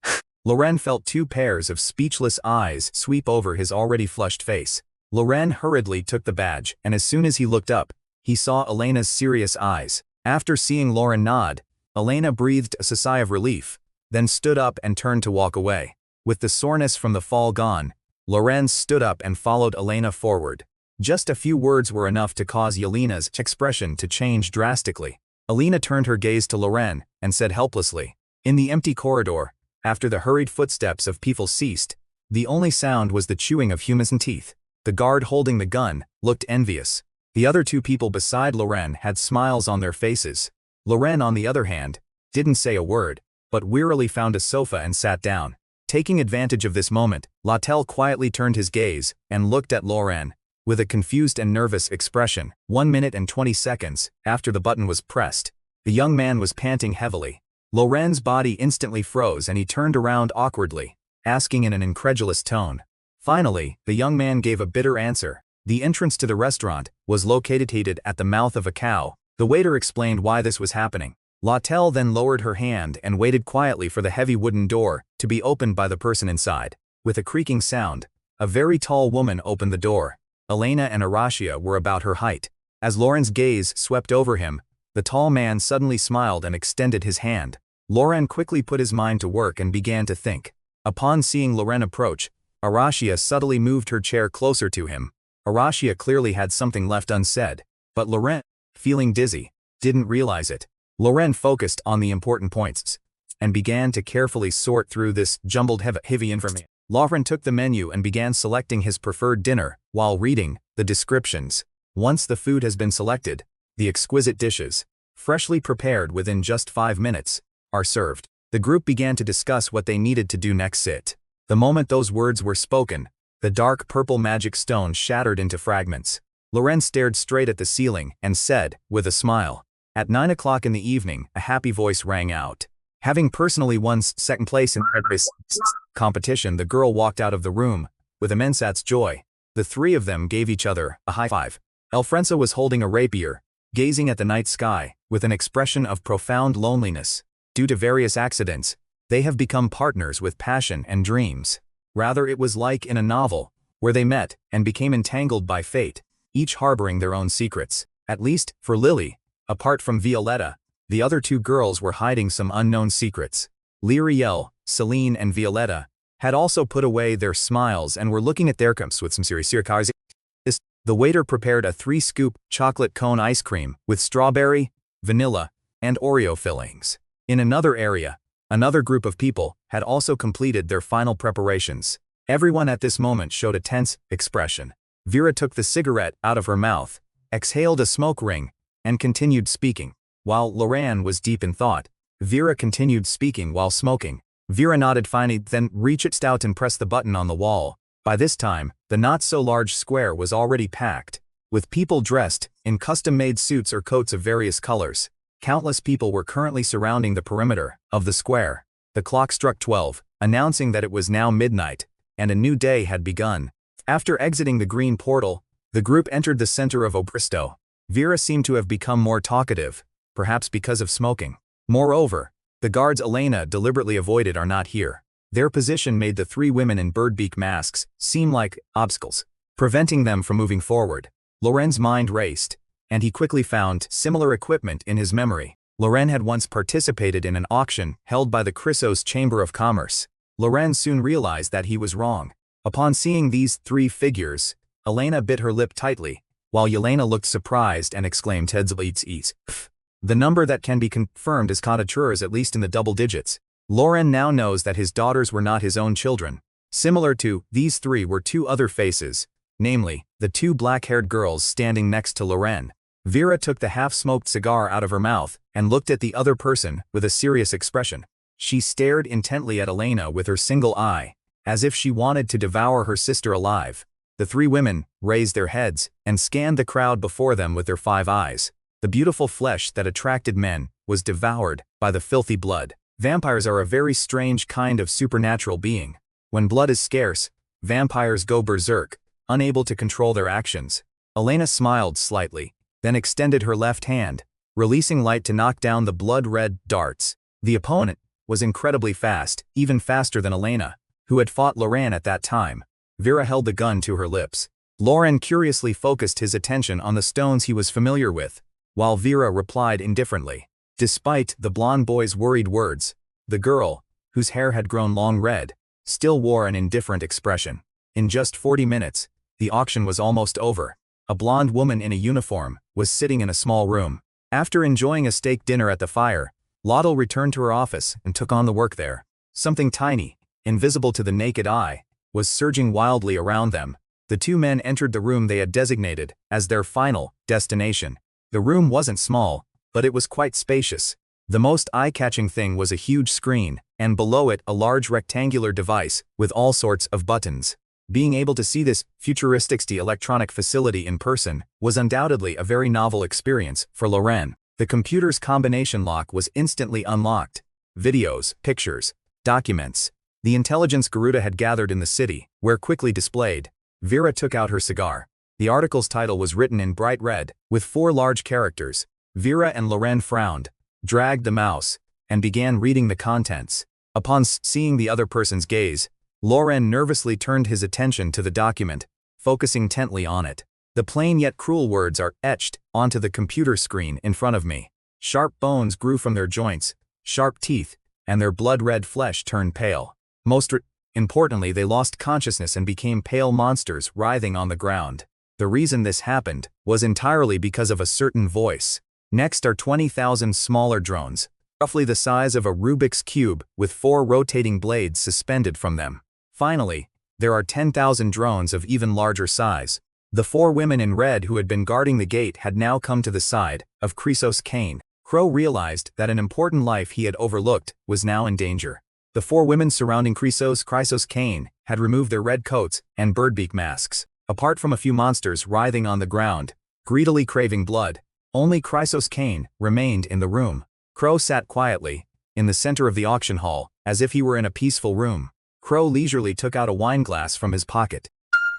Loren felt two pairs of speechless eyes sweep over his already flushed face. Loren hurriedly took the badge, and as soon as he looked up, he saw Elena's serious eyes. After seeing Loren nod, Elena breathed a sigh of relief, then stood up and turned to walk away. With the soreness from the fall gone, Loren stood up and followed Elena forward. Just a few words were enough to cause Yelena's expression to change drastically. Alina turned her gaze to Loren and said helplessly. In the empty corridor, after the hurried footsteps of people ceased, the only sound was the chewing of human teeth. The guard holding the gun looked envious. The other two people beside Loren had smiles on their faces. Loren, on the other hand, didn't say a word, but wearily found a sofa and sat down. Taking advantage of this moment, Latel quietly turned his gaze and looked at Loren with a confused and nervous expression. 1 minute and 20 seconds after the button was pressed, the young man was panting heavily. Loren's body instantly froze and he turned around awkwardly, asking in an incredulous tone. Finally, the young man gave a bitter answer. The entrance to the restaurant was located at the mouth of a cow. The waiter explained why this was happening. Latel then lowered her hand and waited quietly for the heavy wooden door to be opened by the person inside. With a creaking sound, a very tall woman opened the door. Elena and Arashia were about her height. As Loren's gaze swept over him, the tall man suddenly smiled and extended his hand. Loren quickly put his mind to work and began to think. Upon seeing Loren approach, Arashia subtly moved her chair closer to him. Arashia clearly had something left unsaid, but Loren, feeling dizzy, didn't realize it. Loren focused on the important points and began to carefully sort through this jumbled heavy information. Loren took the menu and began selecting his preferred dinner while reading the descriptions. Once the food has been selected, the exquisite dishes, freshly prepared within just 5 minutes, are served. The group began to discuss what they needed to do next. The moment those words were spoken, the dark purple magic stone shattered into fragments. Loren stared straight at the ceiling and said, with a smile. At 9 o'clock in the evening, a happy voice rang out. Having personally won second place in this competition, the girl walked out of the room with immense joy. The three of them gave each other a high five. Elfrenza was holding a rapier, gazing at the night sky with an expression of profound loneliness. Due to various accidents, they have become partners with passion and dreams. Rather, it was like in a novel, where they met and became entangled by fate, each harboring their own secrets. At least, for Lily, apart from Violetta, the other two girls were hiding some unknown secrets. Lyriel, Celine and Violetta had also put away their smiles and were looking at their cups with some serious eyes. The waiter prepared a 3-scoop chocolate cone ice cream with strawberry, vanilla, and Oreo fillings. In another area, another group of people had also completed their final preparations. Everyone at this moment showed a tense expression. Vera took the cigarette out of her mouth, exhaled a smoke ring, and continued speaking. While Loren was deep in thought, Vera continued speaking while smoking. Vera nodded finally, then reached out and pressed the button on the wall. By this time, the not-so-large square was already packed, with people dressed in custom-made suits or coats of various colors. Countless people were currently surrounding the perimeter of the square. The clock struck 12, announcing that it was now midnight, and a new day had begun. After exiting the green portal, the group entered the center of Obristo. Vera seemed to have become more talkative, perhaps because of smoking. Moreover, the guards Elena deliberately avoided are not here. Their position made the three women in birdbeak masks seem like obstacles, preventing them from moving forward. Loren's mind raced, and he quickly found similar equipment in his memory. Loren had once participated in an auction held by the Chrysos Chamber of Commerce. Loren soon realized that he was wrong. Upon seeing these three figures, Elena bit her lip tightly, while Yelena looked surprised and exclaimed, "Pff." The number that can be confirmed as candidature is at least in the double digits. Loren now knows that his daughters were not his own children. Similar to these three were two other faces, namely, the two black-haired girls standing next to Loren. Vera took the half-smoked cigar out of her mouth and looked at the other person with a serious expression. She stared intently at Elena with her single eye, as if she wanted to devour her sister alive. The three women raised their heads and scanned the crowd before them with their 5 eyes. The beautiful flesh that attracted men was devoured by the filthy blood. Vampires are a very strange kind of supernatural being. When blood is scarce, vampires go berserk, unable to control their actions. Elena smiled slightly, then extended her left hand, releasing light to knock down the blood-red darts. The opponent was incredibly fast, even faster than Elena, who had fought Loren at that time. Vera held the gun to her lips. Loren curiously focused his attention on the stones he was familiar with, while Vera replied indifferently. Despite the blonde boy's worried words, the girl, whose hair had grown long red, still wore an indifferent expression. In just 40 minutes, the auction was almost over. a blonde woman in a uniform, was sitting in a small room. After enjoying a steak dinner at the fire, Loren returned to her office and took on the work there. Something tiny, invisible to the naked eye, was surging wildly around them. The two men entered the room they had designated as their final destination. The room wasn't small, but it was quite spacious. The most eye-catching thing was a huge screen, and below it a large rectangular device with all sorts of buttons. Being able to see this futuristic electronic facility in person was undoubtedly a very novel experience for Loren. The computer's combination lock was instantly unlocked. Videos, pictures, documents. The intelligence Garuda had gathered in the city were quickly displayed. Vera took out her cigar. The article's title was written in bright red, with 4 large characters. Vera and Loren frowned, dragged the mouse, and began reading the contents. Upon seeing the other person's gaze, Loren nervously turned his attention to the document, focusing intently on it. The plain yet cruel words are etched onto the computer screen in front of me. Sharp bones grew from their joints, sharp teeth, and their blood-red flesh turned pale. Most importantly, they lost consciousness and became pale monsters writhing on the ground. The reason this happened was entirely because of a certain voice. Next are 20,000 smaller drones, roughly the size of a Rubik's Cube, with 4 rotating blades suspended from them. Finally, there are 10,000 drones of even larger size. The 4 women in red who had been guarding the gate had now come to the side of Chrysos Kane. Crow realized that an important life he had overlooked was now in danger. The 4 women surrounding Chrysos Kane had removed their red coats and birdbeak masks. Apart from a few monsters writhing on the ground, greedily craving blood, only Chrysos Kane remained in the room. Crow sat quietly, in the center of the auction hall, as if he were in a peaceful room. Crow leisurely took out a wineglass from his pocket.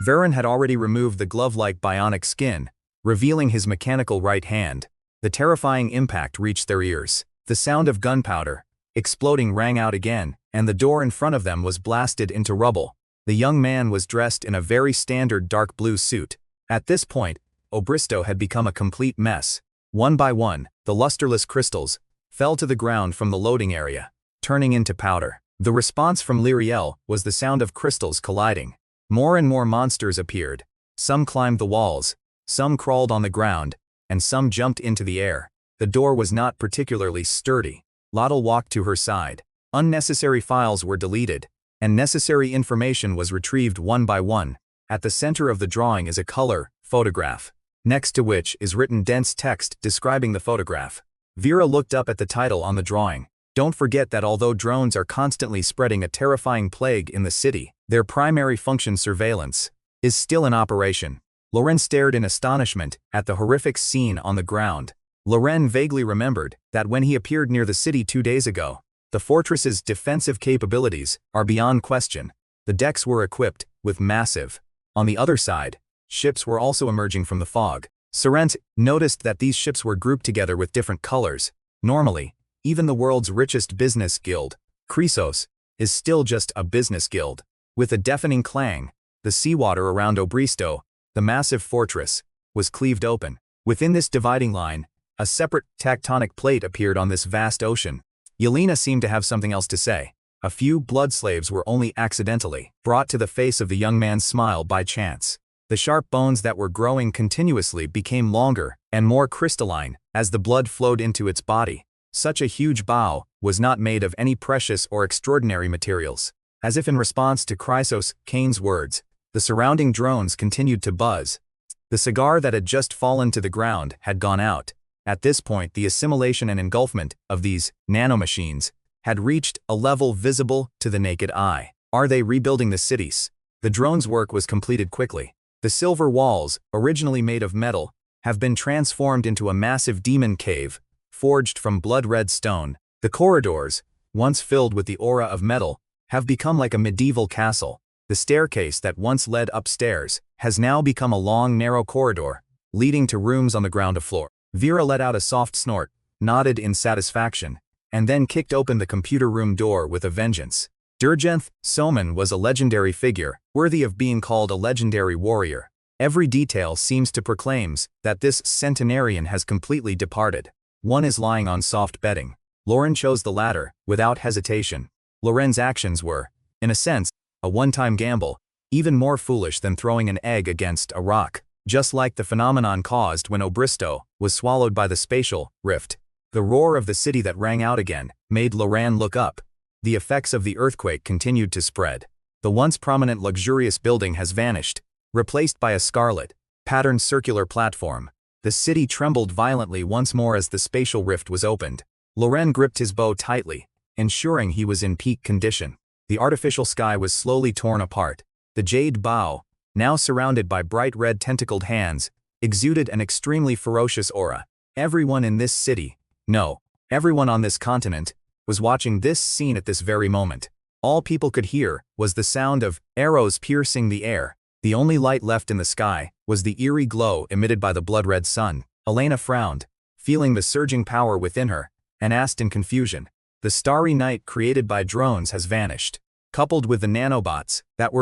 Varen had already removed the glove-like bionic skin, revealing his mechanical right hand. The terrifying impact reached their ears. The sound of gunpowder exploding rang out again, and the door in front of them was blasted into rubble. The young man was dressed in a very standard dark blue suit. At this point, Obristo had become a complete mess. One by one, the lusterless crystals fell to the ground from the loading area, turning into powder. The response from Lyriel was the sound of crystals colliding. More and more monsters appeared. Some climbed the walls, some crawled on the ground, and some jumped into the air. The door was not particularly sturdy. Loren walked to her side. Unnecessary files were deleted, and necessary information was retrieved one by one. At the center of the drawing is a color photograph, next to which is written dense text describing the photograph. Vera looked up at the title on the drawing. Don't forget that although drones are constantly spreading a terrifying plague in the city, their primary function, surveillance, is still in operation. Loren stared in astonishment at the horrific scene on the ground. Loren vaguely remembered that when he appeared near the city 2 days ago, the fortress's defensive capabilities are beyond question. The decks were equipped with massive. On the other side, ships were also emerging from the fog. Sorrent noticed that these ships were grouped together with different colors. Normally, even the world's richest business guild, Chrysos, is still just a business guild. With a deafening clang, the seawater around Obristo, the massive fortress, was cleaved open. Within this dividing line, a separate tectonic plate appeared on this vast ocean. Yelena seemed to have something else to say. A few blood slaves were only accidentally brought to the face of the young man's smile by chance. The sharp bones that were growing continuously became longer and more crystalline as the blood flowed into its body. Such a huge bow was not made of any precious or extraordinary materials. As if in response to Chrysos Kane's words, the surrounding drones continued to buzz. The cigar that had just fallen to the ground had gone out. At this point, the assimilation and engulfment of these nanomachines had reached a level visible to the naked eye. Are they rebuilding the cities? The drone's work was completed quickly. The silver walls, originally made of metal, have been transformed into a massive demon cave, forged from blood-red stone. The corridors, once filled with the aura of metal, have become like a medieval castle. The staircase that once led upstairs has now become a long, narrow corridor, leading to rooms on the ground floor. Vera let out a soft snort, nodded in satisfaction, and then kicked open the computer room door with a vengeance. Durgenth Soman was a legendary figure, worthy of being called a legendary warrior. Every detail seems to proclaim that this centenarian has completely departed. One is lying on soft bedding. Loren chose the latter, without hesitation. Loren's actions were, in a sense, a one-time gamble, even more foolish than throwing an egg against a rock. just like the phenomenon caused when Obristo was swallowed by the spatial rift. The roar of the city that rang out again made Loren look up. The effects of the earthquake continued to spread. The once prominent luxurious building has vanished, replaced by a scarlet, patterned circular platform. The city trembled violently once more as the spatial rift was opened. Loren gripped his bow tightly, ensuring he was in peak condition. The artificial sky was slowly torn apart. The jade bow, now surrounded by bright red tentacled hands, exuded an extremely ferocious aura. Everyone in this city, no, everyone on this continent, was watching this scene at this very moment. All people could hear was the sound of arrows piercing the air. The only light left in the sky was the eerie glow emitted by the blood-red sun. Elena frowned, feeling the surging power within her, and asked in confusion, "The starry night created by drones has vanished." Coupled with the nanobots that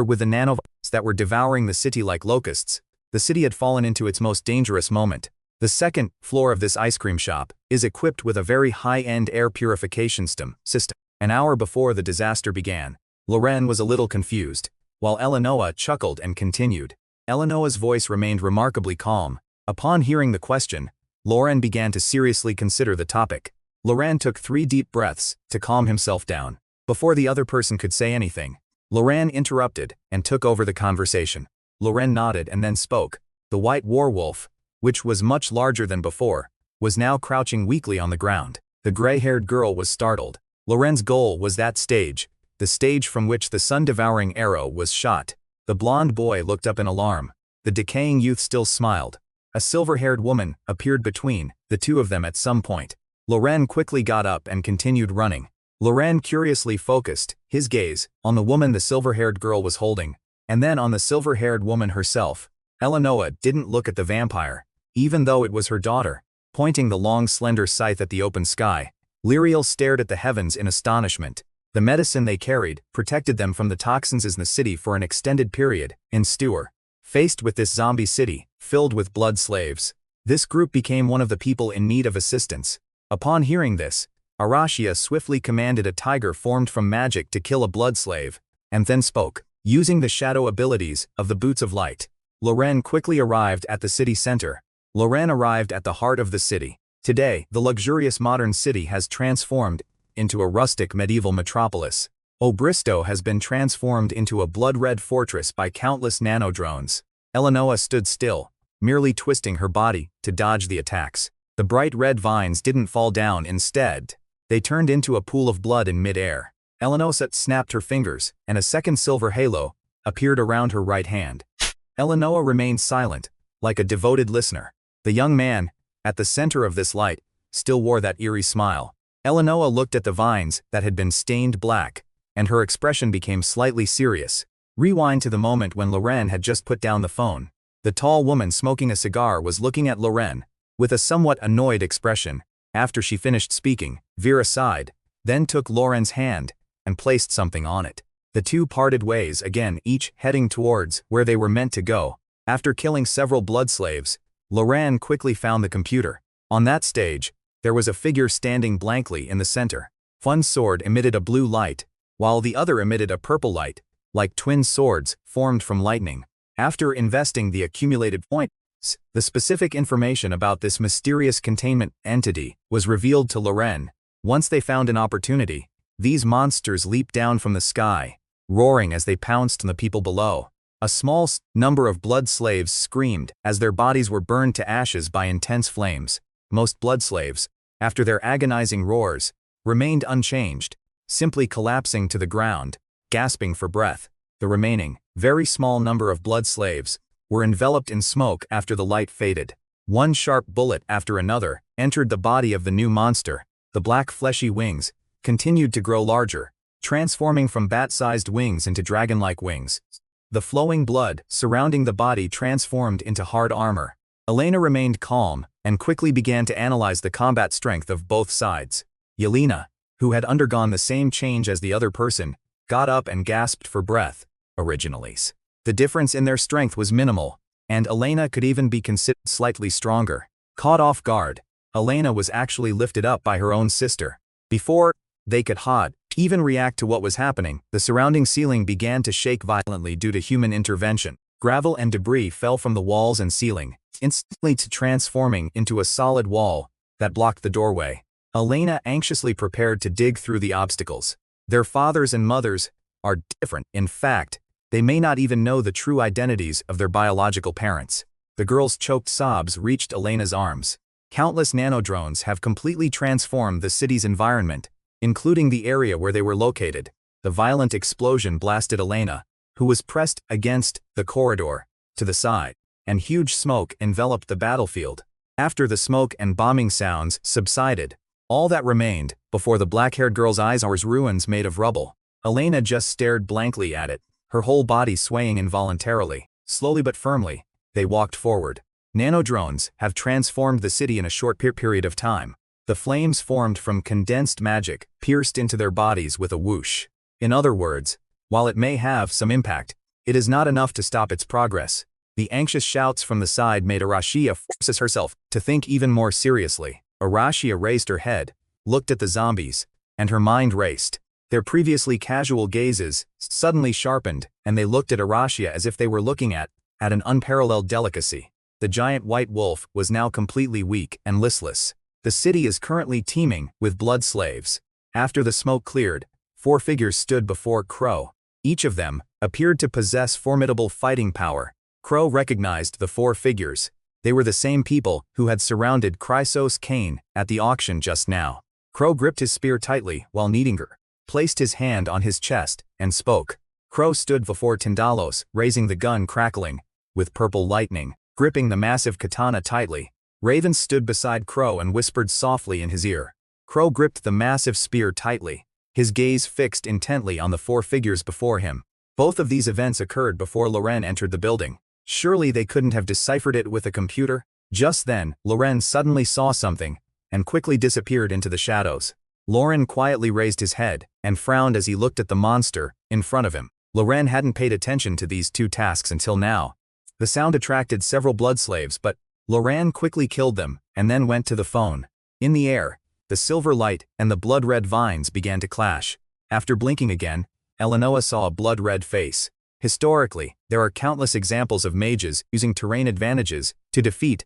were devouring the city like locusts, the city had fallen into its most dangerous moment. The second floor of this ice cream shop is equipped with a very high-end air purification system. An hour before the disaster began, Loren was a little confused, while Eleanor chuckled and continued. Eleanor's voice remained remarkably calm. Upon hearing the question, Loren began to seriously consider the topic. Loren took 3 deep breaths to calm himself down. Before the other person could say anything, Loren interrupted and took over the conversation. Loren nodded and then spoke. The white werewolf, which was much larger than before, was now crouching weakly on the ground. The gray-haired girl was startled. Loren's goal was that stage, the stage from which the sun-devouring arrow was shot. The blonde boy looked up in alarm. The decaying youth still smiled. A silver-haired woman appeared between the two of them at some point. Loren quickly got up and continued running. Loren curiously focused his gaze on the woman the silver-haired girl was holding, and then on the silver-haired woman herself. Eleanor didn't look at the vampire, even though it was her daughter. Pointing the long slender scythe at the open sky, Lyriel stared at the heavens in astonishment. The medicine they carried protected them from the toxins in the city for an extended period. In Stewar, faced with this zombie city, filled with blood slaves, this group became one of the people in need of assistance. Upon hearing this, Arashia swiftly commanded a tiger formed from magic to kill a blood slave, and then spoke. Using the shadow abilities of the Boots of Light, Loren quickly arrived at the city center. Loren arrived at the heart of the city. Today, the luxurious modern city has transformed into a rustic medieval metropolis. Obristo has been transformed into a blood-red fortress by countless nanodrones. Eleanor stood still, merely twisting her body to dodge the attacks. The bright red vines didn't fall down. Instead, they turned into a pool of blood in mid-air. Eleanor snapped her fingers, and a second silver halo appeared around her right hand. Eleanor remained silent, like a devoted listener. The young man, at the center of this light, still wore that eerie smile. Eleanor looked at the vines that had been stained black, and her expression became slightly serious. Rewind to the moment when Loren had just put down the phone. The tall woman smoking a cigar was looking at Loren with a somewhat annoyed expression. After she finished speaking, Vera sighed, then took Loren's hand and placed something on it. The two parted ways again, each heading towards where they were meant to go. After killing several blood slaves, Loren quickly found the computer. On that stage, there was a figure standing blankly in the center. One sword emitted a blue light, while the other emitted a purple light, like twin swords formed from lightning. After investing the accumulated points, the specific information about this mysterious containment entity was revealed to Loren. Once they found an opportunity, these monsters leaped down from the sky, roaring as they pounced on the people below. A small number of blood slaves screamed as their bodies were burned to ashes by intense flames. Most blood slaves, after their agonizing roars, remained unchanged, simply collapsing to the ground, gasping for breath. The remaining, very small number of blood slaves were enveloped in smoke after the light faded. One sharp bullet after another entered the body of the new monster. The black fleshy wings continued to grow larger, transforming from bat-sized wings into dragon-like wings. The flowing blood surrounding the body transformed into hard armor. Elena remained calm and quickly began to analyze the combat strength of both sides. Yelena, who had undergone the same change as the other person, got up and gasped for breath. Originally, the difference in their strength was minimal, and Elena could even be considered slightly stronger. Caught off guard, Elena was actually lifted up by her own sister. Before they could even react to what was happening, the surrounding ceiling began to shake violently due to human intervention. Gravel and debris fell from the walls and ceiling, instantly transforming into a solid wall that blocked the doorway. Elena anxiously prepared to dig through the obstacles. Their fathers and mothers are different. In fact, they may not even know the true identities of their biological parents. The girl's choked sobs reached Elena's arms. Countless nanodrones have completely transformed the city's environment, including the area where they were located. The violent explosion blasted Elena, who was pressed against the corridor, to the side, and huge smoke enveloped the battlefield. After the smoke and bombing sounds subsided, all that remained, before the black-haired girl's eyes, were ruins made of rubble. Elena just stared blankly at it, her whole body swaying involuntarily. Slowly but firmly, they walked forward. Nanodrones have transformed the city in a short period of time. The flames formed from condensed magic pierced into their bodies with a whoosh. In other words, while it may have some impact, it is not enough to stop its progress. The anxious shouts from the side made Arashia force herself to think even more seriously. Arashia raised her head, looked at the zombies, and her mind raced. Their previously casual gazes suddenly sharpened, and they looked at Arashia as if they were looking at an unparalleled delicacy. The giant white wolf was now completely weak and listless. The city is currently teeming with blood slaves. After the smoke cleared, 4 figures stood before Crow. Each of them appeared to possess formidable fighting power. Crow recognized the 4 figures. They were the same people who had surrounded Chrysos Kane at the auction just now. Crow gripped his spear tightly while Niedinger placed his hand on his chest and spoke. Crow stood before Tindalos, raising the gun crackling with purple lightning, gripping the massive katana tightly. Raven stood beside Crow and whispered softly in his ear. Crow gripped the massive spear tightly, his gaze fixed intently on the 4 figures before him. Both of these events occurred before Loren entered the building. Surely they couldn't have deciphered it with a computer? Just then, Loren suddenly saw something and quickly disappeared into the shadows. Loren quietly raised his head and frowned as he looked at the monster in front of him. Loren hadn't paid attention to these 2 tasks until now. The sound attracted several blood slaves, but Loren quickly killed them and then went to the phone. In the air, the silver light and the blood-red vines began to clash. After blinking again, Eleanor saw a blood-red face. Historically, there are countless examples of mages using terrain advantages to defeat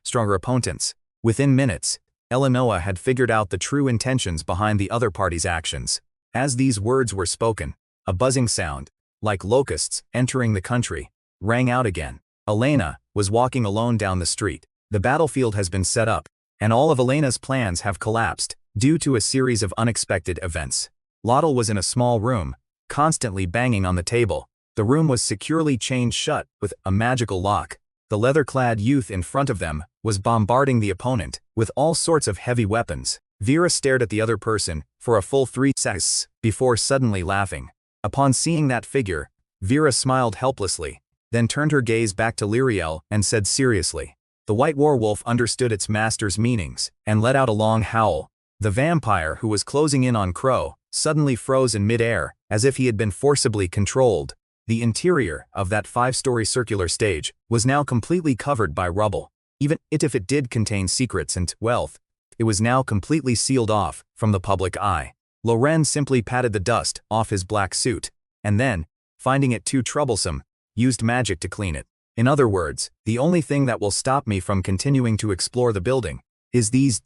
stronger opponents. Within minutes, Eleanor had figured out the true intentions behind the other party's actions. As these words were spoken, a buzzing sound, like locusts entering the country, rang out again. Elena was walking alone down the street. The battlefield has been set up, and all of Elena's plans have collapsed due to a series of unexpected events. Lottl was in a small room, constantly banging on the table. The room was securely chained shut with a magical lock. The leather-clad youth in front of them was bombarding the opponent with all sorts of heavy weapons. Vera stared at the other person for a full 3 seconds before suddenly laughing. Upon seeing that figure, Vera smiled helplessly, then turned her gaze back to Lyriel and said seriously. The white werewolf understood its master's meanings and let out a long howl. The vampire who was closing in on Crow suddenly froze in mid-air as if he had been forcibly controlled. The interior of that 5-story circular stage was now completely covered by rubble. Even if it did contain secrets and wealth, it was now completely sealed off from the public eye. Loren simply patted the dust off his black suit, and then, finding it too troublesome, used magic to clean it. In other words, the only thing that will stop me from continuing to explore the building is these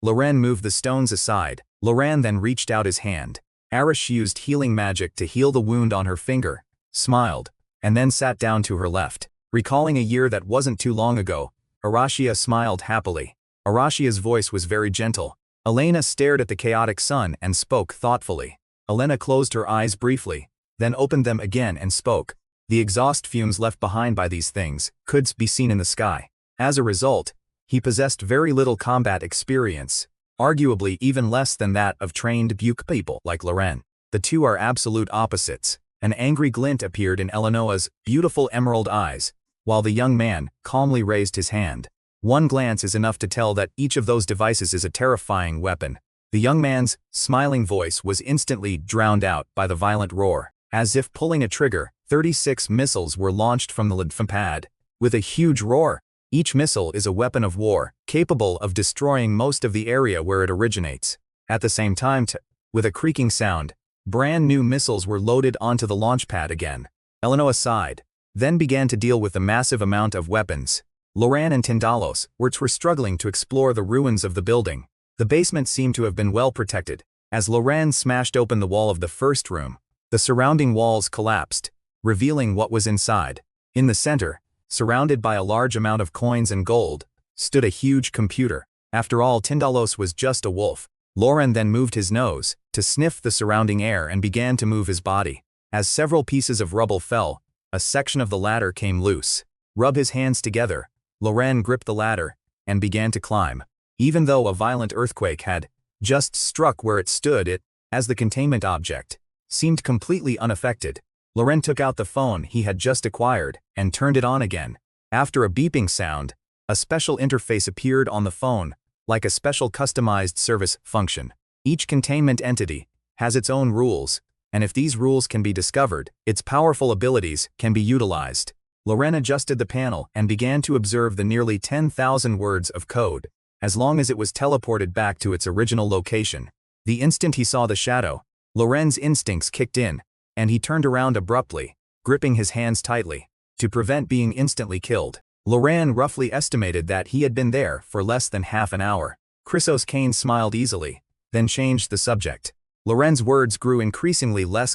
Loren moved the stones aside. Loren then reached out his hand. Arash used healing magic to heal the wound on her finger, smiled, and then sat down to her left. Recalling a year that wasn't too long ago, Arashia smiled happily. Arashia's voice was very gentle. Elena stared at the chaotic sun and spoke thoughtfully. Elena closed her eyes briefly, then opened them again and spoke. The exhaust fumes left behind by these things could be seen in the sky. As a result, he possessed very little combat experience, arguably even less than that of trained Buke people like Loren. The two are absolute opposites. An angry glint appeared in Eleanor's beautiful emerald eyes, while the young man calmly raised his hand. One glance is enough to tell that each of those devices is a terrifying weapon. The young man's smiling voice was instantly drowned out by the violent roar. As if pulling a trigger, 36 missiles were launched from the lead pad. With a huge roar, each missile is a weapon of war, capable of destroying most of the area where it originates. At the same time, with a creaking sound, brand new missiles were loaded onto the launch pad again. Eleanor sighed. then began to deal with the massive amount of weapons. Loren and Tindalos were struggling to explore the ruins of the building. The basement seemed to have been well protected. As Loren smashed open the wall of the first room, the surrounding walls collapsed, revealing what was inside. In the center, surrounded by a large amount of coins and gold, stood a huge computer. After all, Tindalos was just a wolf. Loren then moved his nose to sniff the surrounding air and began to move his body. As several pieces of rubble fell, a section of the ladder came loose. Rub his hands together, Loren gripped the ladder and began to climb. Even though a violent earthquake had just struck where it stood, it, as the containment object, seemed completely unaffected. Loren took out the phone he had just acquired and turned it on again. After a beeping sound, a special interface appeared on the phone, like a special customized service function. Each containment entity has its own rules, and if these rules can be discovered, its powerful abilities can be utilized. Loren adjusted the panel and began to observe the nearly 10,000 words of code, as long as it was teleported back to its original location. The instant he saw the shadow, Loren's instincts kicked in, and he turned around abruptly, gripping his hands tightly, to prevent being instantly killed. Loren roughly estimated that he had been there for less than half an hour. Chrysos Kane smiled easily, then changed the subject. Loren's words grew increasingly less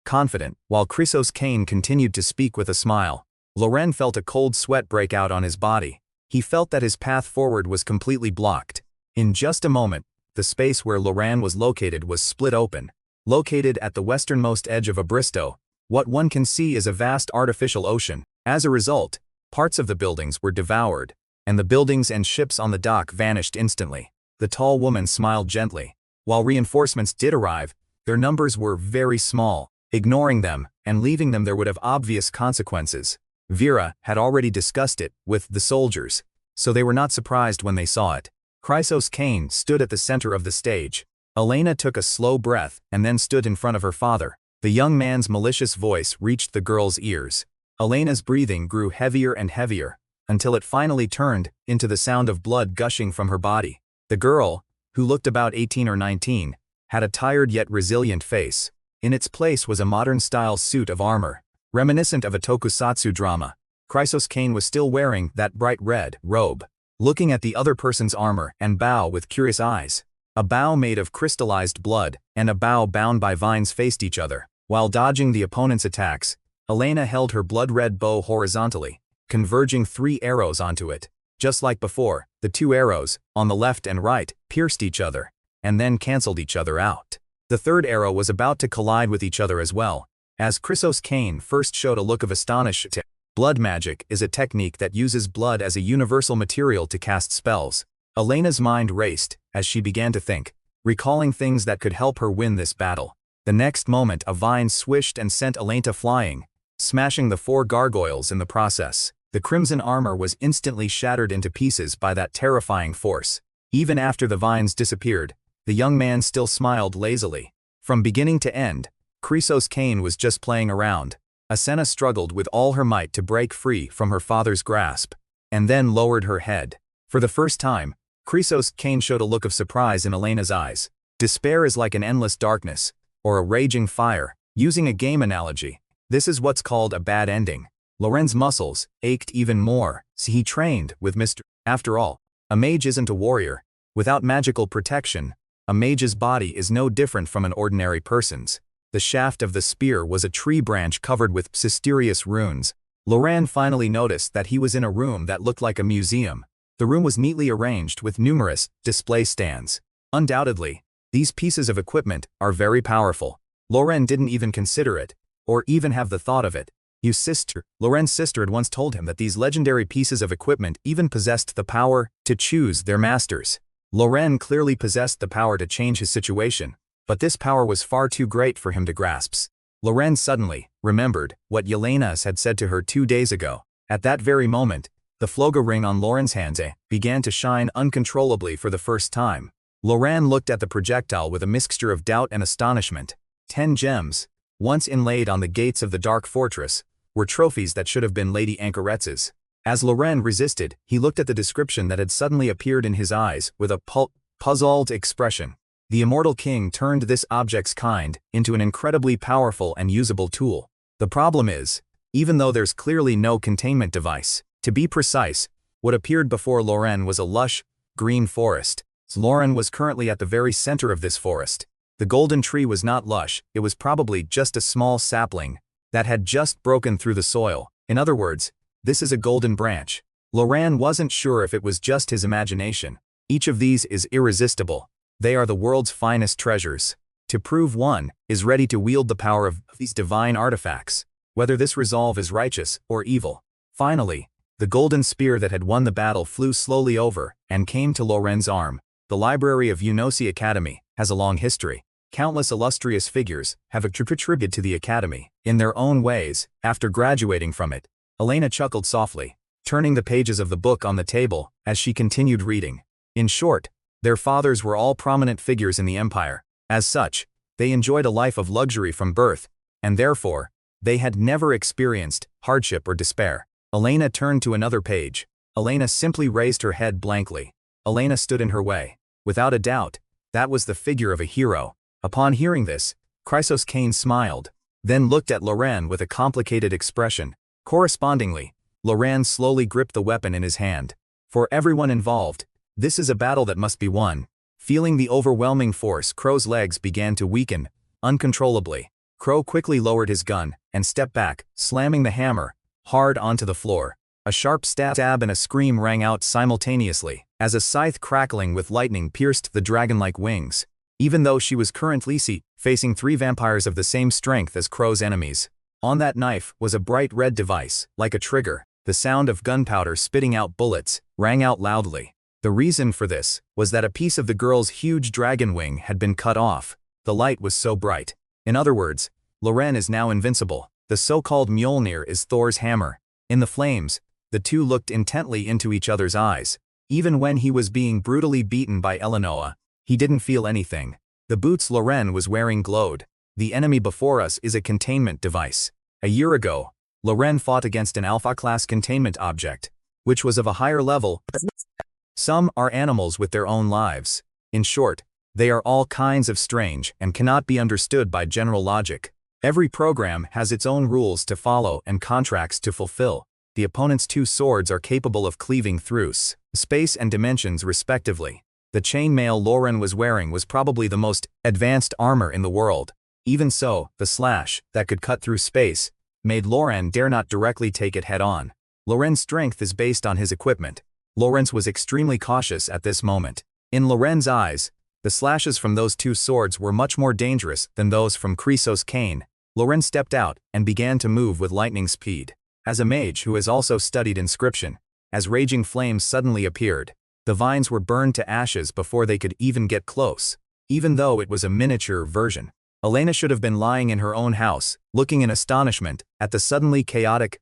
confident, while Chrysos Kane continued to speak with a smile. Loren felt a cold sweat break out on his body. He felt that his path forward was completely blocked. In just a moment, the space where Loren was located was split open. Located at the westernmost edge of Abristo, what one can see is a vast artificial ocean. As a result, parts of the buildings were devoured, and the buildings and ships on the dock vanished instantly. The tall woman smiled gently. While reinforcements did arrive, their numbers were very small. Ignoring them and leaving them there would have obvious consequences. Vera had already discussed it with the soldiers, so they were not surprised when they saw it. Chrysos Kane stood at the center of the stage. Elena took a slow breath and then stood in front of her father. The young man's malicious voice reached the girl's ears. Elena's breathing grew heavier and heavier, until it finally turned into the sound of blood gushing from her body. The girl, who looked about 18 or 19, had a tired yet resilient face. In its place was a modern-style suit of armor, reminiscent of a tokusatsu drama. Chrysos Kane was still wearing that bright red robe, looking at the other person's armor and bow with curious eyes. A bow made of crystallized blood and a bow bound by vines faced each other. While dodging the opponent's attacks, Elena held her blood-red bow horizontally, converging 3 arrows onto it. Just like before, the 2 arrows, on the left and right, pierced each other, and then canceled each other out. The 3rd arrow was about to collide with each other as well, as Chrysos Kane first showed a look of astonishment. Blood magic is a technique that uses blood as a universal material to cast spells. Elena's mind raced as she began to think, recalling things that could help her win this battle. The next moment a vine swished and sent Elena flying, smashing the 4 gargoyles in the process. The crimson armor was instantly shattered into pieces by that terrifying force. Even after the vines disappeared, the young man still smiled lazily. From beginning to end, Chrysos Kane was just playing around. Asena struggled with all her might to break free from her father's grasp, and then lowered her head. For the first time, Chrysos Kane showed a look of surprise in Elena's eyes. Despair is like an endless darkness, or a raging fire. Using a game analogy, this is what's called a bad ending. Loren's muscles ached even more, so he trained with Mr. After all, a mage isn't a warrior. Without magical protection, a mage's body is no different from an ordinary person's. The shaft of the spear was a tree branch covered with mysterious runes. Loren finally noticed that he was in a room that looked like a museum. The room was neatly arranged with numerous display stands. Undoubtedly, these pieces of equipment are very powerful. Loren didn't even consider it, or even have the thought of it. Loren's sister had once told him that these legendary pieces of equipment even possessed the power to choose their masters. Loren clearly possessed the power to change his situation, but this power was far too great for him to grasp. Loren suddenly remembered what Yelena had said to her 2 days ago. At that very moment, the Floga ring on Loren's hands began to shine uncontrollably for the first time. Loren looked at the projectile with a mixture of doubt and astonishment. 10 gems, once inlaid on the gates of the Dark Fortress, were trophies that should have been Lady Anchorette's. As Loren resisted, he looked at the description that had suddenly appeared in his eyes with a puzzled expression. The Immortal King turned this object's kind into an incredibly powerful and usable tool. The problem is, even though there's clearly no containment device. To be precise, what appeared before Loren was a lush, green forest. Loren was currently at the very center of this forest. The golden tree was not lush, it was probably just a small sapling that had just broken through the soil. In other words, this is a golden branch. Loren wasn't sure if it was just his imagination. Each of these is irresistible. They are the world's finest treasures. To prove one is ready to wield the power of these divine artifacts, whether this resolve is righteous or evil. Finally, the golden spear that had won the battle flew slowly over and came to Loren's arm. The library of Unosi Academy has a long history. Countless illustrious figures have attributed to the academy in their own ways. After graduating from it, Elena chuckled softly, turning the pages of the book on the table as she continued reading. In short, their fathers were all prominent figures in the empire. As such, they enjoyed a life of luxury from birth, and therefore, they had never experienced hardship or despair. Elena turned to another page. Elena simply raised her head blankly. Elena stood in her way. Without a doubt, that was the figure of a hero. Upon hearing this, Chrysos Kane smiled, then looked at Loren with a complicated expression. Correspondingly, Loren slowly gripped the weapon in his hand. For everyone involved, this is a battle that must be won. Feeling the overwhelming force, Crow's legs began to weaken uncontrollably. Crow quickly lowered his gun and stepped back, slamming the hammer hard onto the floor. A sharp stab and a scream rang out simultaneously, as a scythe crackling with lightning pierced the dragon-like wings. Even though she was currently facing 3 vampires of the same strength as Crow's enemies, on that knife was a bright red device, like a trigger. The sound of gunpowder spitting out bullets rang out loudly. The reason for this was that a piece of the girl's huge dragon wing had been cut off. The light was so bright. In other words, Loren is now invincible. The so-called Mjolnir is Thor's hammer. In the flames, the two looked intently into each other's eyes. Even when he was being brutally beaten by Eleanor, he didn't feel anything. The boots Loren was wearing glowed. The enemy before us is a containment device. A year ago, Loren fought against an Alpha-class containment object, which was of a higher level. Some are animals with their own lives. In short, they are all kinds of strange and cannot be understood by general logic. Every program has its own rules to follow and contracts to fulfill. The opponent's 2 swords are capable of cleaving through space and dimensions respectively. The chainmail Loren was wearing was probably the most advanced armor in the world. Even so, the slash that could cut through space made Loren dare not directly take it head-on. Loren's strength is based on his equipment. Loren was extremely cautious at this moment. In Loren's eyes, the slashes from those 2 swords were much more dangerous than those from Chrysos Kane. Loren stepped out and began to move with lightning speed. As a mage who has also studied inscription, as raging flames suddenly appeared, the vines were burned to ashes before they could even get close. Even though it was a miniature version, Elena should have been lying in her own house, looking in astonishment at the suddenly chaotic,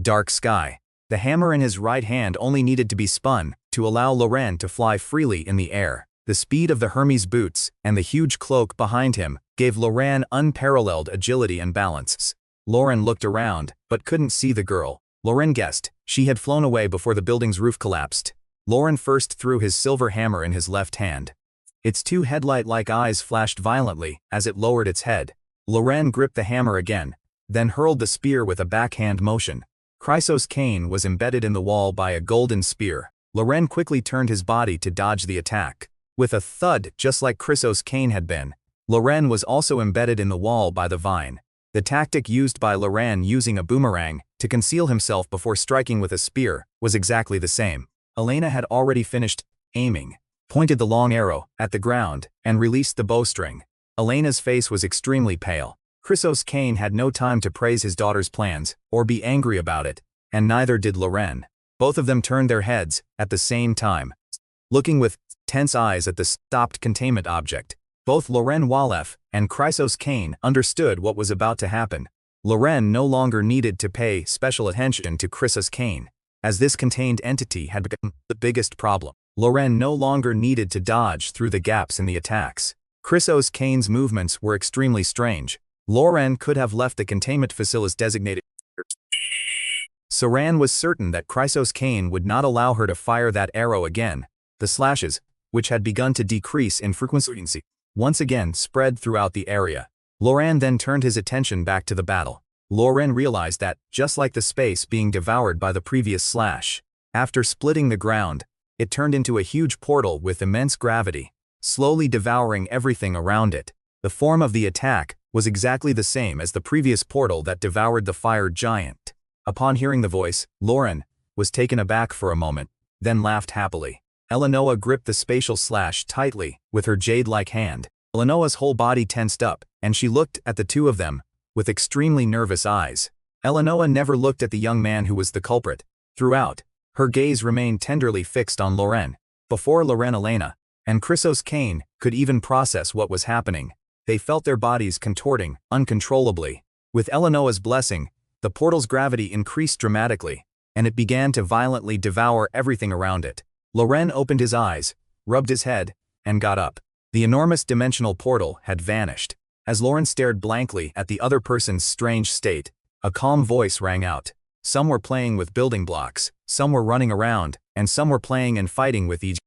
dark sky. The hammer in his right hand only needed to be spun to allow Loren to fly freely in the air. The speed of the Hermes boots and the huge cloak behind him gave Loren unparalleled agility and balance. Loren looked around, but couldn't see the girl. Loren guessed she had flown away before the building's roof collapsed. Loren first threw his silver hammer in his left hand. Its 2 headlight-like eyes flashed violently as it lowered its head. Loren gripped the hammer again, then hurled the spear with a backhand motion. Chrysos Kane was embedded in the wall by a golden spear. Loren quickly turned his body to dodge the attack. With a thud just like Chrysos Kane had been, Loren was also embedded in the wall by the vine. The tactic used by Loren using a boomerang to conceal himself before striking with a spear was exactly the same. Elena had already finished aiming, pointed the long arrow at the ground, and released the bowstring. Elena's face was extremely pale. Chrysos Kane had no time to praise his daughter's plans or be angry about it, and neither did Loren. Both of them turned their heads at the same time, looking with tense eyes at the stopped containment object. Both Loren Walef and Chrysos Kane understood what was about to happen. Loren no longer needed to pay special attention to Chrysos Kane, as this contained entity had become the biggest problem. Loren no longer needed to dodge through the gaps in the attacks. Chrysos Kane's movements were extremely strange. Loren could have left the containment facilities designated. Saran was certain that Chrysos Kane would not allow her to fire that arrow again. The slashes, which had begun to decrease in frequency, once again spread throughout the area. Loren then turned his attention back to the battle. Loren realized that, just like the space being devoured by the previous slash, after splitting the ground, it turned into a huge portal with immense gravity, slowly devouring everything around it. The form of the attack was exactly the same as the previous portal that devoured the fire giant. Upon hearing the voice, Loren was taken aback for a moment, then laughed happily. Eleanor gripped the spatial slash tightly with her jade-like hand. Eleanor's whole body tensed up, and she looked at the two of them with extremely nervous eyes. Eleanor never looked at the young man who was the culprit. Throughout, her gaze remained tenderly fixed on Loren. Before Loren, Elena, and Chrysos Kane could even process what was happening, they felt their bodies contorting uncontrollably. With Eleanor's blessing, the portal's gravity increased dramatically, and it began to violently devour everything around it. Loren opened his eyes, rubbed his head, and got up. The enormous dimensional portal had vanished. As Loren stared blankly at the other person's strange state, a calm voice rang out. Some were playing with building blocks, some were running around, and some were playing and fighting with each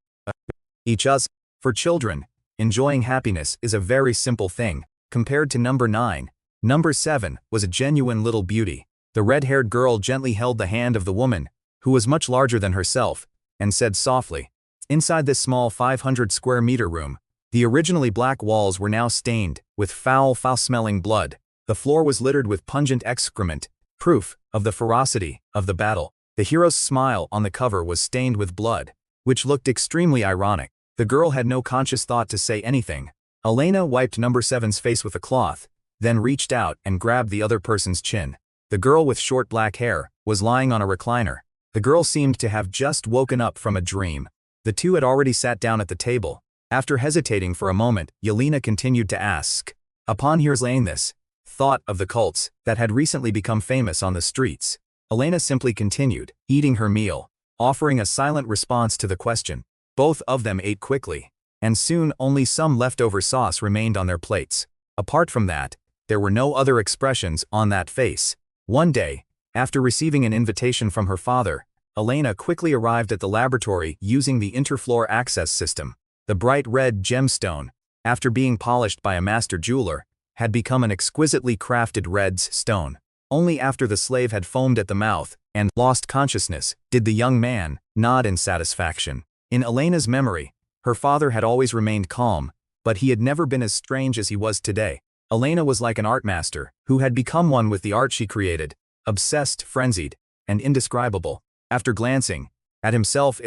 other. For children, enjoying happiness is a very simple thing. Compared to number 9, number 7 was a genuine little beauty. The red-haired girl gently held the hand of the woman, who was much larger than herself, and said softly, "Inside this small 500-square-meter room, the originally black walls were now stained with foul-smelling blood. The floor was littered with pungent excrement, proof of the ferocity of the battle. The hero's smile on the cover was stained with blood, which looked extremely ironic. The girl had no conscious thought to say anything. Elena wiped number 7's face with a cloth, then reached out and grabbed the other person's chin. The girl with short black hair was lying on a recliner. The girl seemed to have just woken up from a dream. The two had already sat down at the table. After hesitating for a moment, Yelena continued to ask. Upon hearing this, thought of the cults that had recently become famous on the streets. Elena simply continued, eating her meal, offering a silent response to the question. Both of them ate quickly, and soon only some leftover sauce remained on their plates. Apart from that, there were no other expressions on that face. One day, after receiving an invitation from her father, Elena quickly arrived at the laboratory using the interfloor access system. The bright red gemstone, after being polished by a master jeweler, had become an exquisitely crafted red stone. Only after the slave had foamed at the mouth and lost consciousness did the young man nod in satisfaction. In Elena's memory, her father had always remained calm, but he had never been as strange as he was today. Elena was like an art master who had become one with the art she created, obsessed, frenzied, and indescribable. After glancing at himself